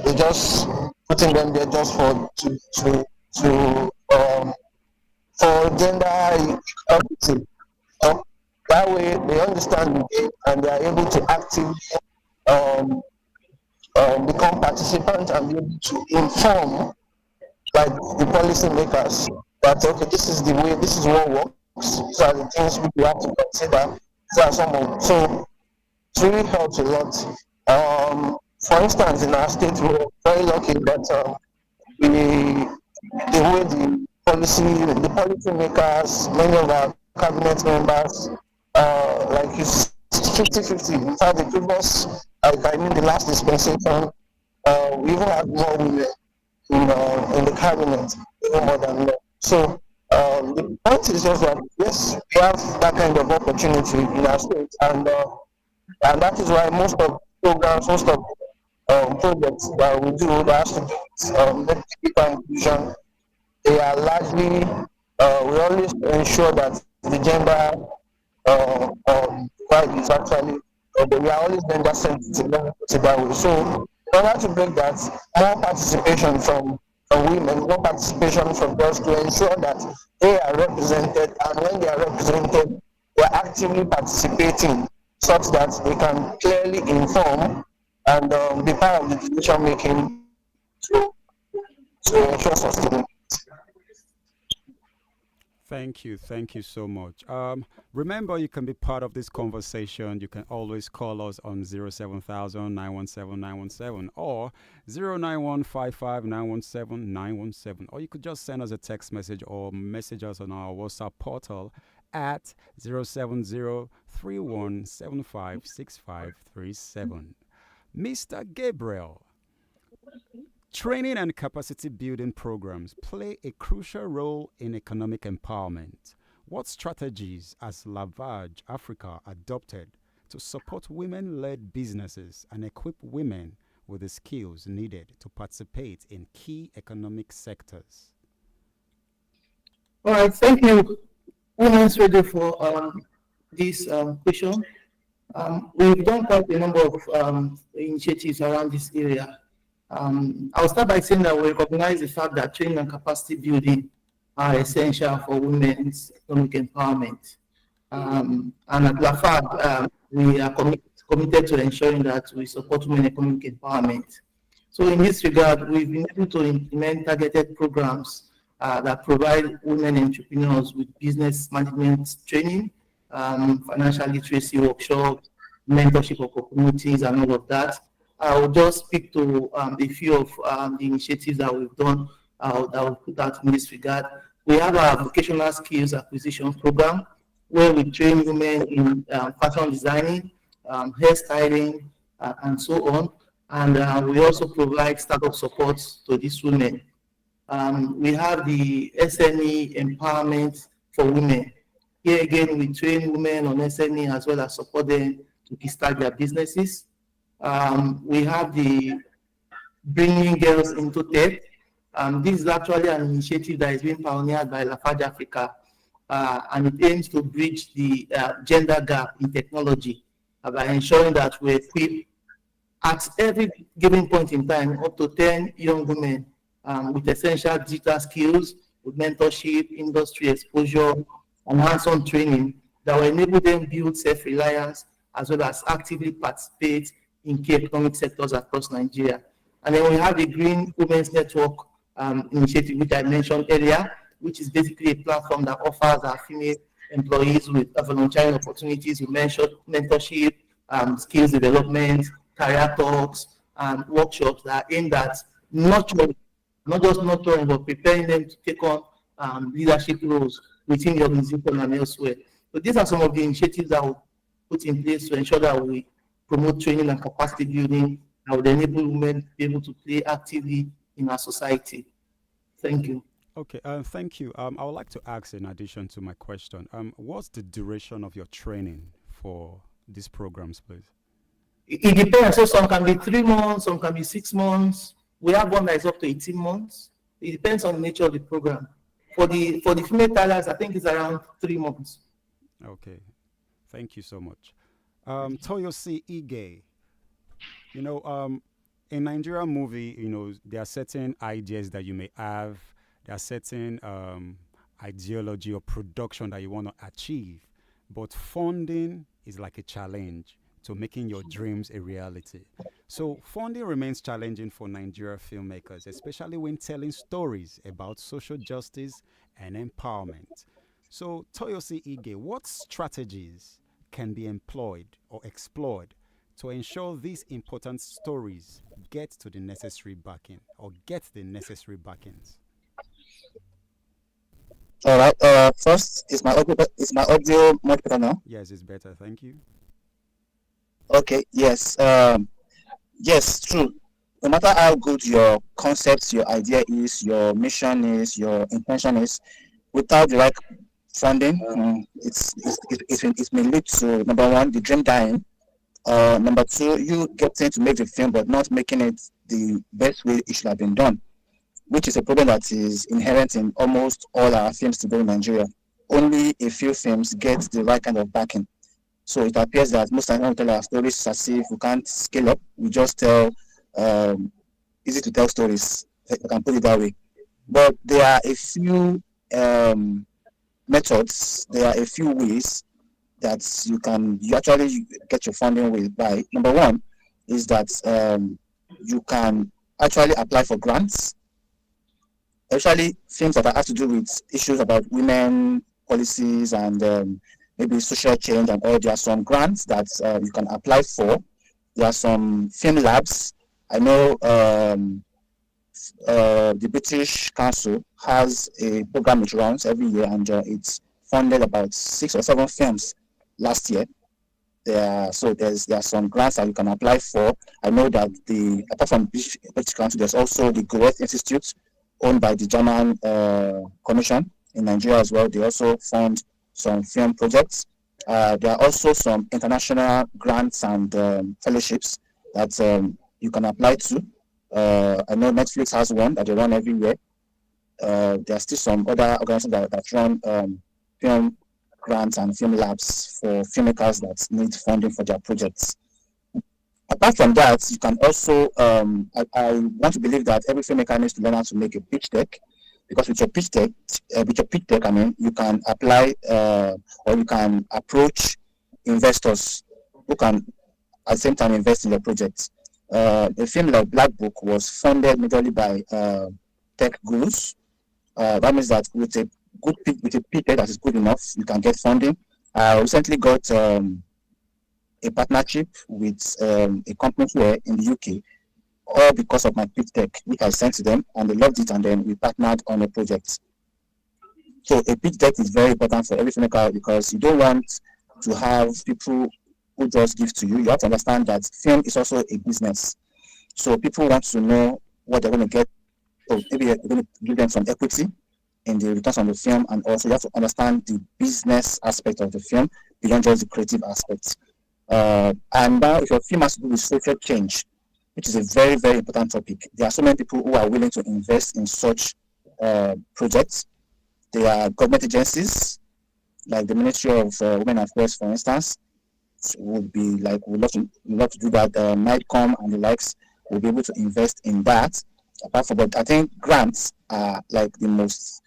they just putting them there just for gender equity. That way they understand the game and they are able to actively um, become participants and be able to inform like the policy makers that okay, this is the way, this is what works, these are the things we have to consider. These are some of so it really helps a lot. For instance, in our state, we're very lucky that we the way the policy makers, many of our cabinet members, like it's 50-50. In fact, the previous, like I mean, the last dispensation, we even had more women in the cabinet, even more than men. So the point is just that yes, we have that kind of opportunity in our state, and that is why most of programs, most of projects that we do that has to do with digital inclusion, they are largely we always ensure that the gender divide is actually we are always gender sensitive, let me put it that way. So in order to bring that more participation from women, more participation from girls to ensure that they are represented, and when they are represented, they are actively participating such that they can clearly inform and be part of the decision making to, to ensure sustainability. Thank you so much. Remember, you can be part of this conversation. You can always call us on 07000 or 09155917917, or you could just send us a text message or message us on our WhatsApp portal at 07031756537. Mr. Gabriel, training and capacity building programs play a crucial role in economic empowerment. What strategies has Lafarge Africa adopted to support women-led businesses and equip women with the skills needed to participate in key economic sectors? All right, thank you, Women's Radio, for this question. We've done quite a number of initiatives around this area. I'll start by saying that we recognize the fact that training and capacity building are essential for women's economic empowerment. And at LAFAD, we are committed to ensuring that we support women economic empowerment. So in this regard, we've been able to implement targeted programs that provide women entrepreneurs with business management training, financial literacy workshops, mentorship opportunities, and all of that. I will just speak to a few of the initiatives that we've done that we'll put out in this regard. We have our vocational skills acquisition program, where we train women in fashion designing, hairstyling, and so on. And we also provide startup support to these women. We have the SME empowerment for women. Here again, we train women on SME as well as support them to kickstart their businesses. We have the Bringing Girls into Tech. This is actually an initiative that is being pioneered by Lafarge Africa, and it aims to bridge the gender gap in technology by ensuring that we equip at every given point in time up to 10 young women with essential digital skills, with mentorship, industry exposure, and hands-on training that will enable them build self-reliance as well as actively participate in key economic sectors across Nigeria. And then we have the Green Women's Network initiative, which I mentioned earlier, which is basically a platform that offers our female employees with volunteering opportunities, with mentorship, skills development, career talks, and workshops that are aimed at not just nurturing, but preparing them to take on leadership roles within the organization and elsewhere. So these are some of the initiatives that we'll put in place to ensure that we promote training and capacity building that would enable women to be able to play actively in our society. Thank you. Okay, thank you. I would like to ask, in addition to my question, what's the duration of your training for these programs, please? It depends. So some can be 3 months, some can be 6 months. We have one that is up to 18 months. It depends on the nature of the program. For the female talents, I think it's around 3 months. Okay, thank you so much. Toyosi Ige, in Nigerian movie, there are certain ideas that you may have. There are certain ideology or production that you want to achieve, but funding is like a challenge to making your dreams a reality. So funding remains challenging for Nigerian filmmakers, especially when telling stories about social justice and empowerment. So Toyosi Ige, what strategies can be employed or explored to ensure these important stories get the necessary backing? All right. First, is my audio much better now? Yes, it's better. Thank you. Okay. Yes. Yes. True. No matter how good your concept, your idea is, your mission is, your intention is, without the right funding, it may lead to, number one, the dream dying. Number two, you getting to make the film but not making it the best way it should have been done, which is a problem that is inherent in almost all our films today in Nigeria. Only a few films get the right kind of backing. So it appears that most times when we tell our stories as if we can't scale up, we just tell easy to tell stories, I can put it that way. But there are a few methods, there are a few ways that you actually get your funding with by. Number one is that you can actually apply for grants, especially things that have to do with issues about women policies and maybe social change and all. There are some grants that you can apply for. There are some film labs. I know the British Council has a program it runs every year, and it's funded about 6 or 7 films last year. There are some grants that you can apply for. I know that apart from British Council, there's also the Growth Institute, owned by the German Commission in Nigeria as well. They also fund some film projects. There are also some international grants and fellowships that you can apply to. I know Netflix has one that they run every year. There are still some other organizations that run film grants and film labs for filmmakers that need funding for their projects. Apart from that, you can also, I want to believe that every filmmaker needs to learn how to make a pitch deck, because with your pitch deck, I mean, you can apply or you can approach investors who can at the same time invest in your project. A film like Black Book was funded majorly by tech gurus. That means that with a pitch deck that is good enough, you can get funding. I recently got a partnership with a company here in the UK, all because of my pitch deck, which I sent to them, and they loved it, and then we partnered on a project. So a pitch deck is very important for every filmmaker, because you don't want to have people who just give to you. You have to understand that film is also a business. So people want to know what they're going to get. So maybe you're going to give them some equity in the returns on the film, and also you have to understand the business aspect of the film beyond just the creative aspects. And now, if your film has to do with social change, which is a very, very important topic, there are so many people who are willing to invest in such projects. There are government agencies, like the Ministry of Women Affairs, for instance, would love to do that. NICOM and the likes will be able to invest in that. Apart from that, I think grants are like the most,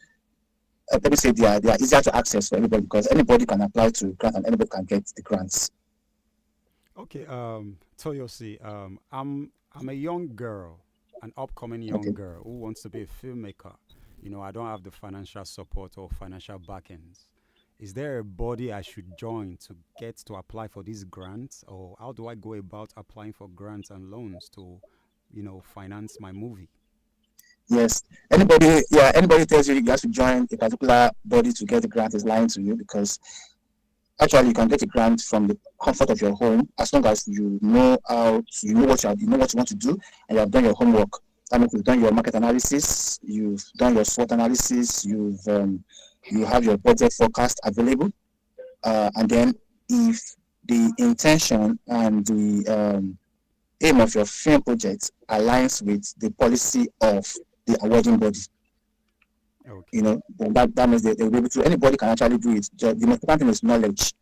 let me say, they are easier to access for everybody, because anybody can apply to grant and anybody can get the grants. Okay, Toyosi, I'm a young girl, an upcoming young girl who wants to be a filmmaker. You know, I don't have the financial support or financial backends. Is there a body I should join to get to apply for these grants, or how do I go about applying for grants and loans to, finance my movie? Yes. Anybody tells you have to join a particular body to get a grant is lying to you, because actually you can get a grant from the comfort of your home, as long as you know what you want to do, and you have done your homework. That means you've done your market analysis, you've done your SWOT analysis, you have your budget forecast available, and then if the intention and the aim of your film project aligns with the policy of the awarding body, that means they'll be able to. Anybody can actually do it. The most important thing is knowledge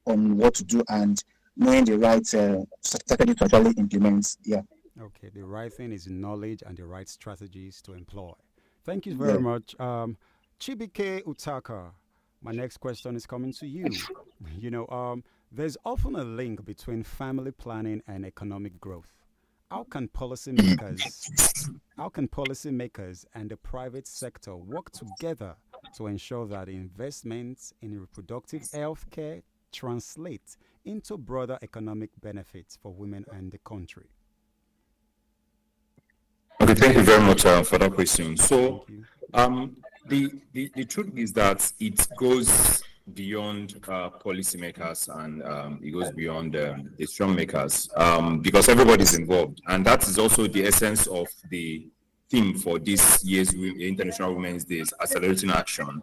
on what to do and knowing the right strategy to actually implement. Yeah. Okay, the right thing is knowledge and the right strategies to employ. Thank you very much. Chibuike Utaka, my next question is coming to you. There's often a link between family planning and economic growth. How can policymakers and the private sector work together to ensure that investments in reproductive health care translate into broader economic benefits for women and the country? Okay, thank you very much for that question. So, the truth is that it goes beyond policymakers, and it goes beyond the decision makers, because everybody's involved, and that is also the essence of the theme for this year's International Women's Days, Accelerating Action.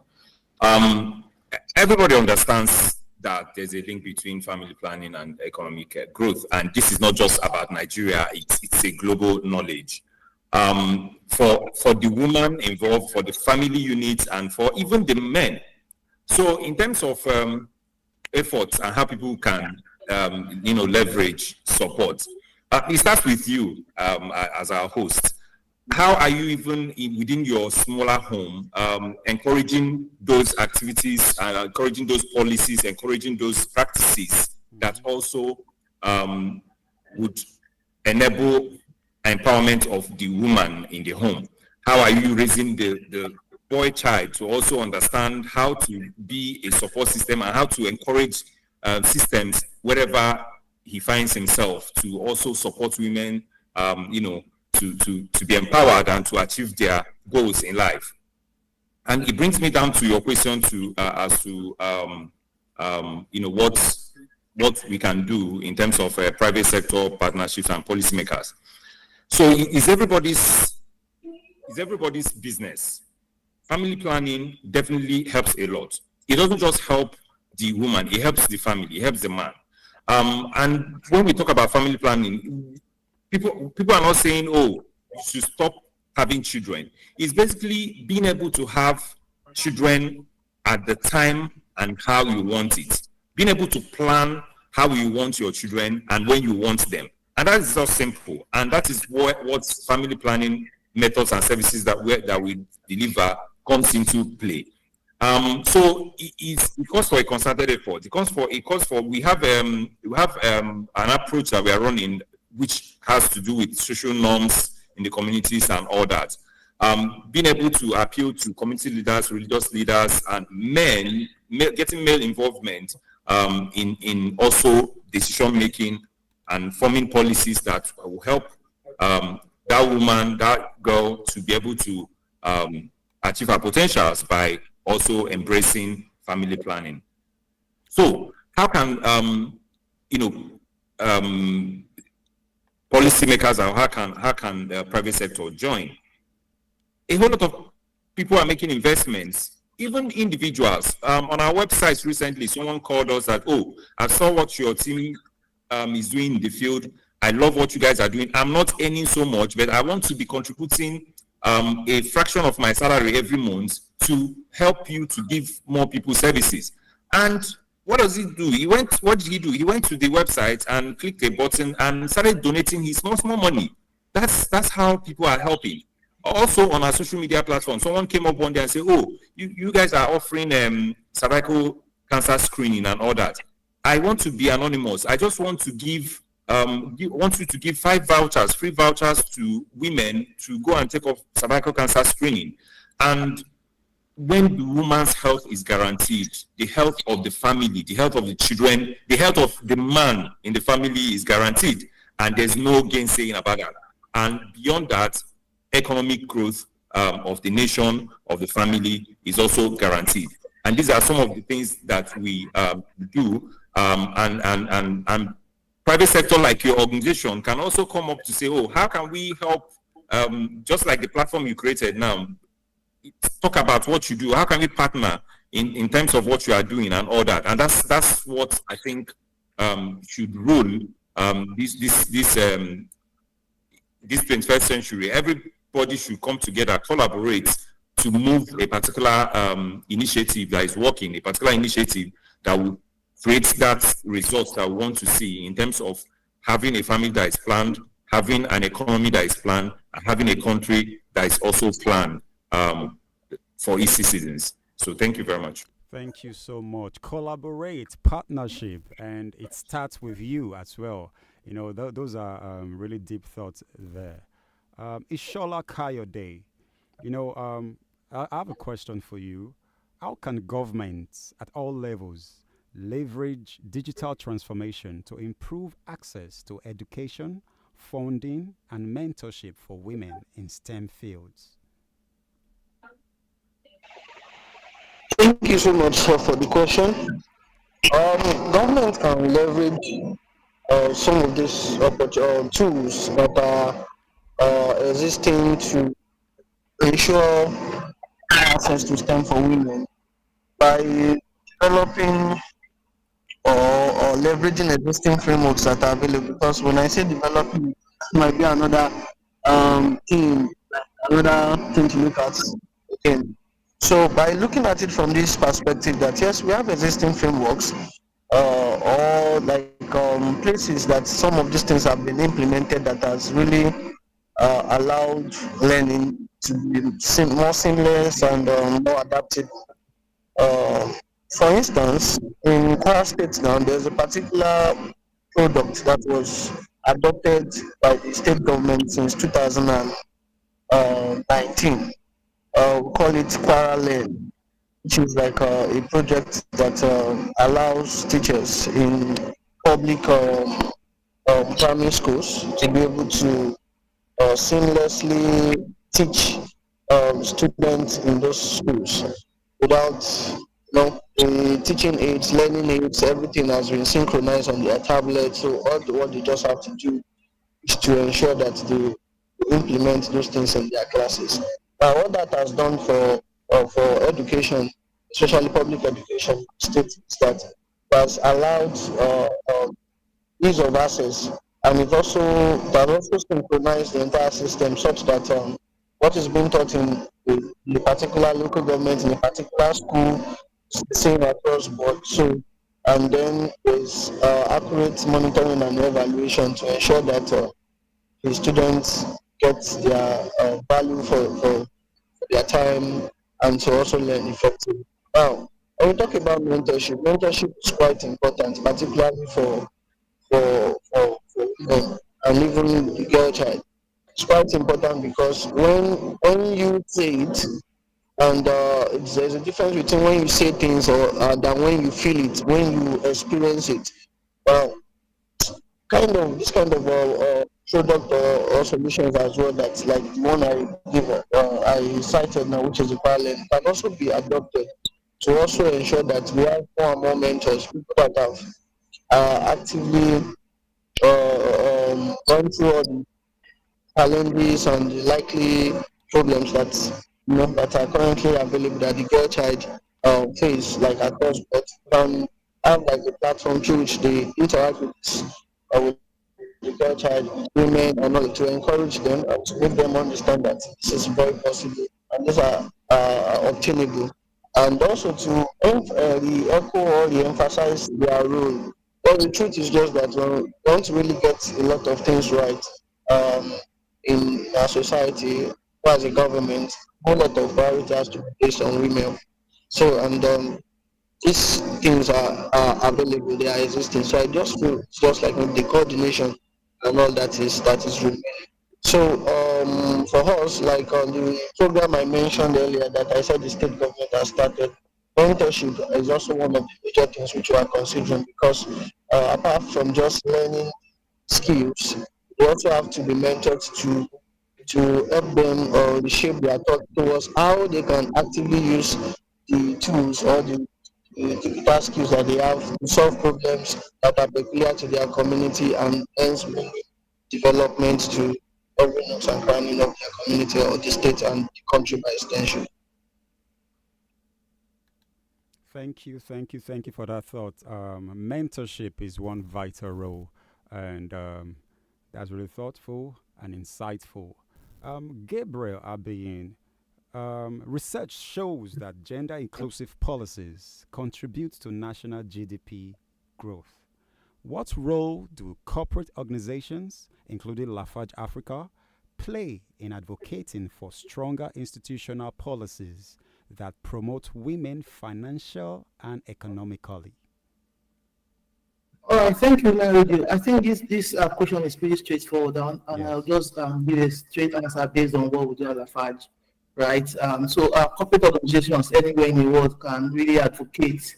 Everybody understands that there's a link between family planning and economic growth, and this is not just about Nigeria; it's a global knowledge. For the woman involved, for the family units, and for even the men. So in terms of efforts and how people can, leverage support, it starts with you as our host. How are you even within your smaller home encouraging those activities, encouraging those policies, encouraging those practices that also would enable empowerment of the woman in the home? How are you raising the boy child to also understand how to be a support system and how to encourage systems wherever he finds himself to also support women, to be empowered and to achieve their goals in life? And it brings me down to your question as to what we can do in terms of private sector partnerships and policymakers. So it's everybody's business. Family planning definitely helps a lot. It doesn't just help the woman, it helps the family, it helps the man. And when we talk about family planning, people are not saying, you should stop having children. It's basically being able to have children at the time and how you want it. Being able to plan how you want your children and when you want them. And that is so simple. And that is what family planning methods and services that we deliver comes into play. So it calls for a concerted effort. It calls for we have an approach that we are running, which has to do with social norms in the communities and all that. Being able to appeal to community leaders, religious leaders, and getting male involvement in also decision making and forming policies that will help that woman, that girl, to be able to achieve her potentials by also embracing family planning. So how can policymakers, or how can the private sector join? A whole lot of people are making investments, even individuals. On our website recently, someone called us that, oh, I saw what your team is doing in the field. I love what you guys are doing. I'm not earning so much, but I want to be contributing a fraction of my salary every month to help you to give more people services. And what does he do? What did he do? He went to the website and clicked a button and started donating his small money. That's how people are helping. Also on our social media platform, someone came up one day and said, oh, you guys are offering cervical cancer screening and all that. I want to be anonymous. I just want to want you to give 5 vouchers, free vouchers to women to go and take up cervical cancer screening. And when the woman's health is guaranteed, the health of the family, the health of the children, the health of the man in the family is guaranteed, and there's no gainsaying about that. And beyond that, economic growth of the nation, of the family, is also guaranteed. And these are some of the things that we do. And private sector like your organization can also come up to say, oh, how can we help, just like the platform you created now, talk about what you do, how can we partner in terms of what you are doing and all that. And that's what I think should rule this 21st century. Everybody should come together, collaborate to move a particular initiative that is working, a particular initiative that will create that result that we want to see in terms of having a family that is planned, having an economy that is planned, and having a country that is also planned for its citizens. So thank you very much. Thank you so much. Collaborate, partnership, and it starts with you as well. You know, those are really deep thoughts there. Ishola Kayode, you know, I have a question for you. How can governments at all levels leverage digital transformation to improve access to education, funding, and mentorship for women in STEM fields? Thank you so much for the question. Government can leverage some of these tools that are existing to ensure access to STEM for women by developing or leveraging existing frameworks that are available. Because when I say developing, it might be another thing, another thing to look at again. So by looking at it from this perspective, that yes, we have existing frameworks or like places that some of these things have been implemented that has really allowed learning to be more seamless and more adaptive. For instance, in Kwara State now, there's a particular product that was adopted by the state government since 2019. We call it Kwara Learn, which is like a project that allows teachers in public primary schools to be able to seamlessly teach students in those schools without, the teaching aids, learning aids, everything has been synchronized on their tablet. So what they just have to do is to ensure that they implement those things in their classes. What that has done for education, especially public education, states is that it has allowed ease of access, and it has also synchronized the entire system such that what is being taught in the particular local government in a particular school is the same across board. So And then there's accurate monitoring and evaluation to ensure that the students get their value for their time and to also learn effectively. Now, when we talk about mentorship, mentorship is quite important, particularly for women and even the girl child. It's quite important because when you say it, and there's a difference between when you say things or than when you feel it, when you experience it. Uh, this kind of product or solutions as well, that's like the one I cited now, which is the parallel, can also be adopted to also ensure that we have more and more mentors, people that have actively gone through all the challenges and the likely problems that that are currently available that the girl child face, like across, but can have like a platform through which they interact with the girl child, women, and all, to encourage them and to make them understand that this is very possible and these are obtainable, and also to re-echo or re-emphasize their role. But the truth is just that we don't really get a lot of things right um, in our society, or as a government. A whole lot of priority has to be placed on women. So, and these things are available, they are existing. So I just feel it's just like with the coordination and all that is remaining. So for us, like on the program I mentioned earlier that I said the state government has started, mentorship is also one of the major things which we are considering because apart from just learning skills, they also have to be mentored to help them reshape their thought towards how they can actively use the tools or the digital skills that they have to solve problems that are peculiar to their community and hence bring development to every nook and cranny of their community or the state and the country by extension. Thank you for that thought. Mentorship is one vital role, and that's really thoughtful and insightful. Gabriel Abiyin, research shows that gender inclusive policies contribute to national GDP growth. What role do corporate organizations, including Lafarge Africa, play in advocating for stronger institutional policies that promote women financial and economically? All right, thank you, Larry. I think this question is pretty straightforward, and Yes. I'll just give a straight answer based on what we do at Lafarge, right? So corporate organizations anywhere in the world can really advocate,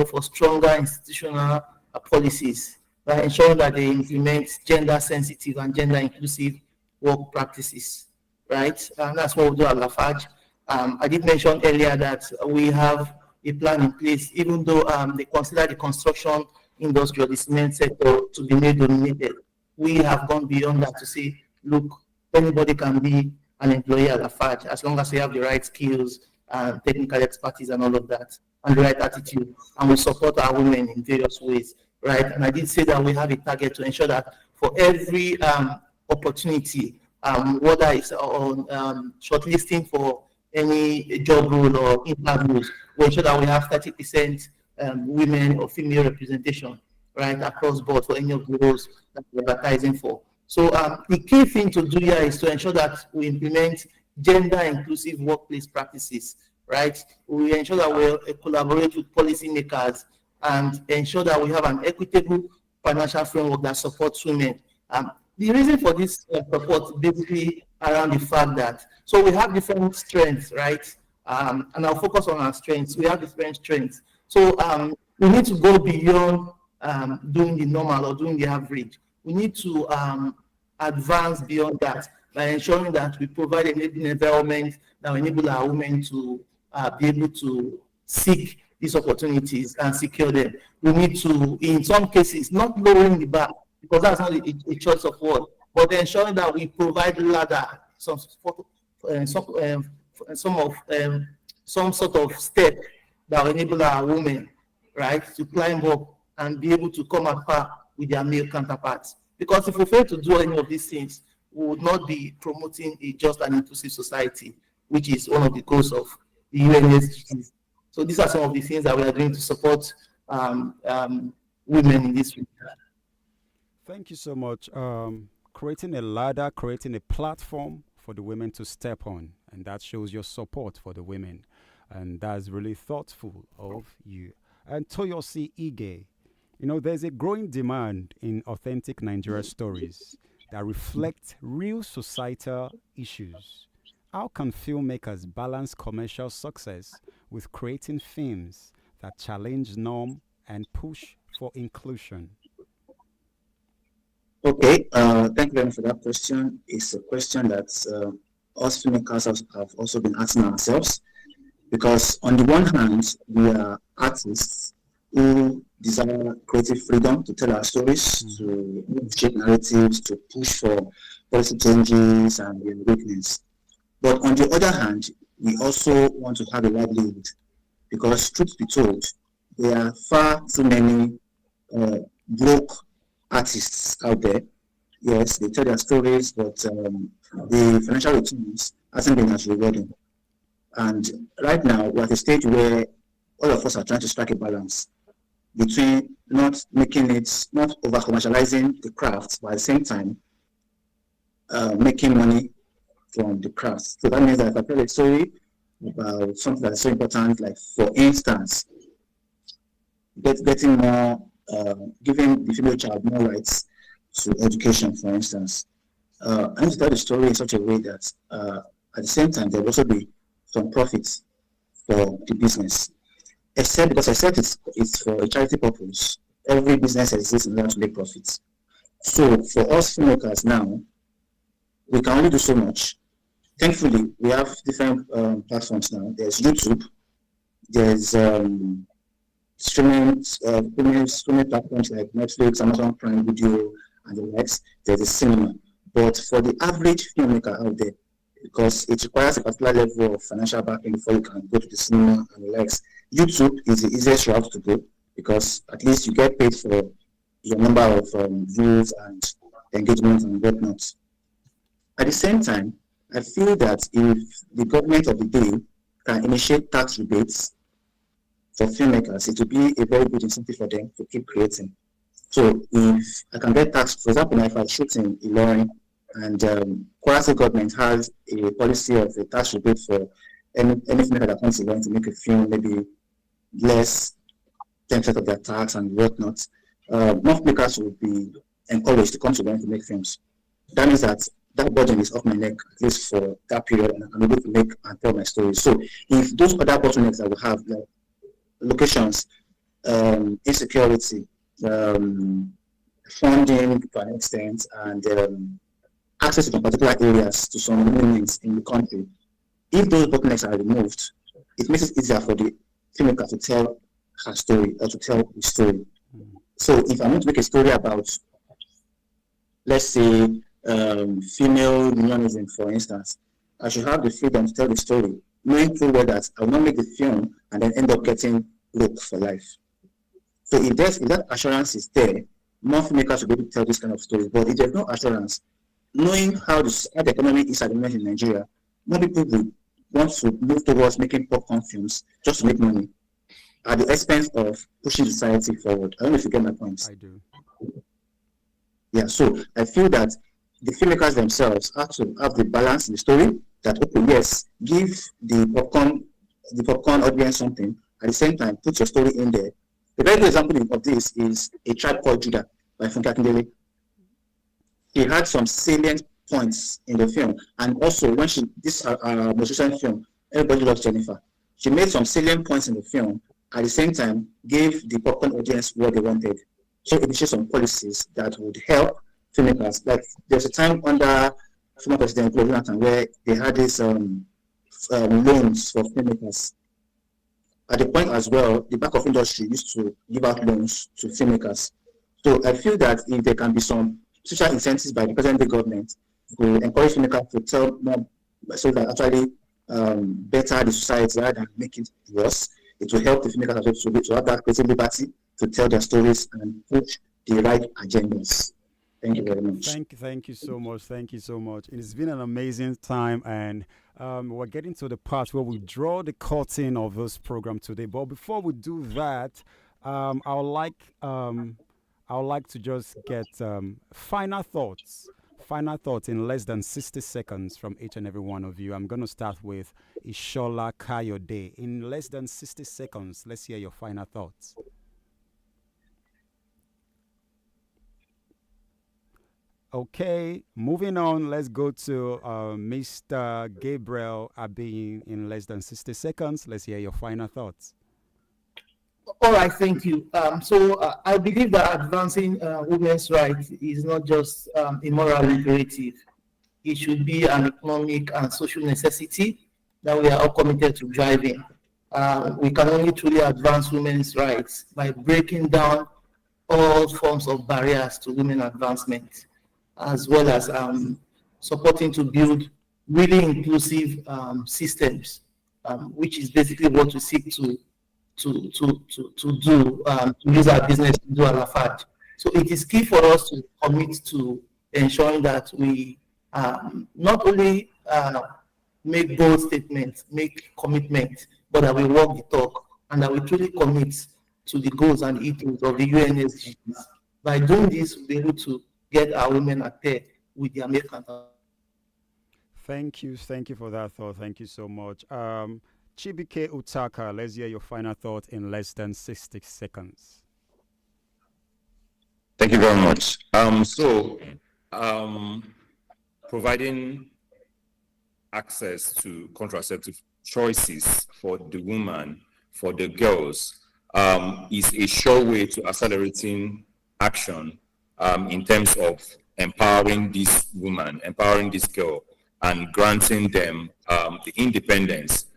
for stronger institutional policies, by ensuring that they implement gender-sensitive and gender-inclusive work practices, right? And that's what we do at Lafarge. I did mention earlier that we have a plan in place, even though they consider the construction industry or the cement sector to be male dominated. We have gone beyond that to say, look, anybody can be an employee at Lafarge as long as they have the right skills and technical expertise and all of that, and the right attitude. And we support our women in various ways, right? And I did say that we have a target to ensure that for every opportunity, whether it's on shortlisting for any job role or interviews, we ensure that we have 30% women or female representation, right, across board for any of the roles that we're advertising for. So the key thing to do here is to ensure that we implement gender-inclusive workplace practices, right? We ensure that we collaborate with policymakers and ensure that we have an equitable financial framework that supports women. The reason for this support basically around the fact that, so we have different strengths, right? And I'll focus on our strengths. We have different strengths. So we need to go beyond doing the normal or doing the average. We need to advance beyond that by ensuring that we provide an environment that will enable our women to be able to seek these opportunities and secure them. We need to, in some cases, not lowering the bar, because that's not a choice of word, but ensuring that we provide ladder, some sort of step that will enable our women, right, to climb up and be able to come at par with their male counterparts. Because if we fail to do any of these things, we would not be promoting a just and inclusive society, which is one of the goals of the UN SDGs. So these are some of the things that we are doing to support women in this field. Thank you so much. Creating a ladder, creating a platform for the women to step on, and that shows your support for the women, and that's really thoughtful of you. And Toyosi Ige, there's a growing demand in authentic Nigeria stories that reflect real societal issues. How can filmmakers balance commercial success with creating films that challenge norm and push for inclusion? Okay, thank you very much for that question. It's a question that us filmmakers have also been asking ourselves because, on the one hand, we are artists who desire creative freedom to tell our stories, to shape narratives, to push for policy changes and the awakeness. But on the other hand, we also want to have a livelihood because, truth be told, there are far too many broke artists out there. Yes, they tell their stories, but the financial returns hasn't been as rewarding. And right now, we're at a stage where all of us are trying to strike a balance between not making it, not over commercializing the craft, but at the same time, making money from the craft. So that means that if I tell a story about something that's so important, like for instance, getting more, giving the female child more rights to education, for instance. I need to tell the story in such a way that at the same time there will also be some profits for the business. Except because I said it's for a charity purpose. Every business exists in order to make profits. So for us filmmakers now, we can only do so much. Thankfully, we have different platforms now. There's YouTube, there's streaming platforms like Netflix, Amazon Prime Video, and the likes. There's a cinema. But for the average filmmaker out there, because it requires a particular level of financial backing before you can go to the cinema and the likes, YouTube is the easiest route to go because at least you get paid for your number of views and engagement and whatnot. At the same time, I feel that if the government of the day can initiate tax rebates for filmmakers, it will be a very good incentive for them to keep creating. So if I can get tax, for example, if I shoot in Ilorin and Kwara government has a policy of a tax rebate for any filmmaker that comes to Ilorin to make a film, maybe less 10% of their tax and whatnot, more filmmakers will be encouraged to come to Ilorin to make films. That means that burden is off my neck, at least for that period, and I'm able to make and tell my story. So if those other bottlenecks that we have, like locations, insecurity, funding to an extent, and access to particular areas to some elements in the country, if those bottlenecks are removed, it makes it easier for the filmmaker to tell her story or to tell his story. So if I want to make a story about, let's say, female unionism, for instance, I should have the freedom to tell the story, knowing full well that I will not make the film and then end up getting broke for life. So if that assurance is there, more filmmakers will be able to tell this kind of stories. But if there's no assurance, knowing how the economy is at the moment in Nigeria, more people will want to move towards making popcorn films just to make money at the expense of pushing society forward. I don't know if you get my point. I do. Yeah, so I feel that the filmmakers themselves have to have the balance in the story that, okay, yes, give the popcorn audience something, at the same time, put your story in there. The very good example of this is A Tribe Called Judah by Funke Akindele. He had some salient points in the film, and also when this most recent film, Everybody Loves Jennifer, she made some salient points in the film, at the same time, gave the popcorn audience what they wanted. So initiate some policies that would help filmmakers. Like there's a time under former President Jonathan where they had these loans for filmmakers. At the point as well, the back of industry used to give out loans to filmmakers. So I feel that if there can be some social incentives by the present government to encourage filmmakers to tell more, so that actually better the society rather than make it worse, it will help the filmmakers to have that creative liberty to tell their stories and push the right agendas. Thank you very much. Thank you so much. Thank you so much. It's been an amazing time, and we're getting to the part where we draw the curtain of this program today. But before we do that, I would like I would like to just get final thoughts in less than 60 seconds from each and every one of you. I'm going to start with Ishola Kayode. In less than 60 seconds, let's hear your final thoughts. Okay, moving on, let's go to Mr. Gabriel Abi in less than 60 seconds. Let's hear your final thoughts. All right, thank you. I believe that advancing women's rights is not just a moral imperative. It should be an economic and social necessity that we are all committed to driving. We can only truly advance women's rights by breaking down all forms of barriers to women advancement, as well as supporting to build really inclusive systems, which is basically what we seek to do, to use our business to do Alafat. So it is key for us to commit to ensuring that we not only make bold statements, make commitments, but that we walk the talk and that we truly commit to the goals and ethos of the UNSGs. By doing this, we'll be able to get our women at pair with the American. Thank you for that thought. Thank you so much. Chibuike Utaka, let's hear your final thought in less than 60 seconds. Thank you very much. Providing access to contraceptive choices for the woman, for the girls, is a sure way to accelerating action in terms of empowering this woman, empowering this girl, and granting them the independence,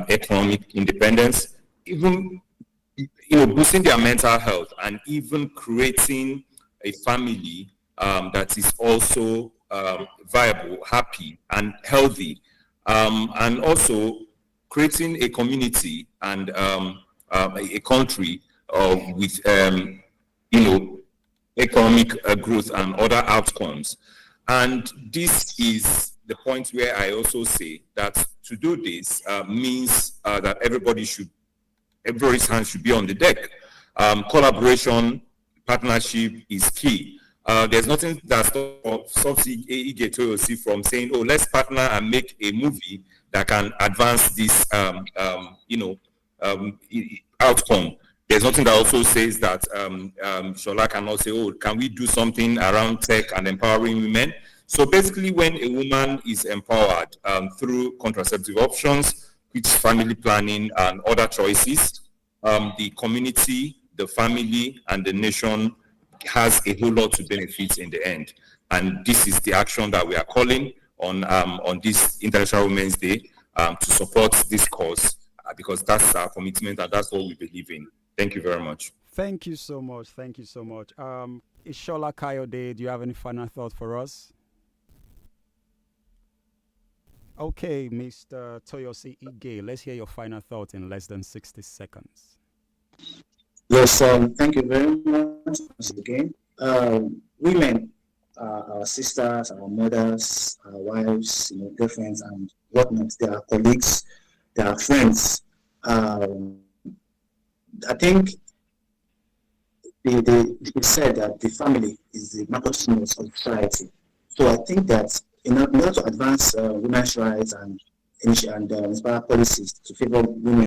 economic independence, even boosting their mental health, and even creating a family that is also viable, happy, and healthy, and also creating a community and a country with economic growth and other outcomes. And this is the point where I also say that to do this means that everybody's hands should be on the deck. Collaboration, partnership is key. There's nothing that stops Toyosi from saying, "Oh, let's partner and make a movie that can advance this, outcome." There's nothing that also says that Shola cannot say, "Oh, can we do something around tech and empowering women?" So basically, when a woman is empowered through contraceptive options, which is family planning and other choices, the community, the family, and the nation has a whole lot to benefit in the end. And this is the action that we are calling on this International Women's Day to support this cause, because that's our commitment and that's what we believe in. Thank you very much. Thank you so much. Thank you so much. Ishola Kayode, do you have any final thought for us? Okay, Mr. Toyosi Ige, let's hear your final thought in less than 60 seconds. Yes, thank you very much once again. Women, our sisters, our mothers, our wives, girlfriends, and whatnot. They are colleagues, they are friends. I think they said that the family is the microcosm of society. So I think that in order to advance women's rights and inspire policies to favor women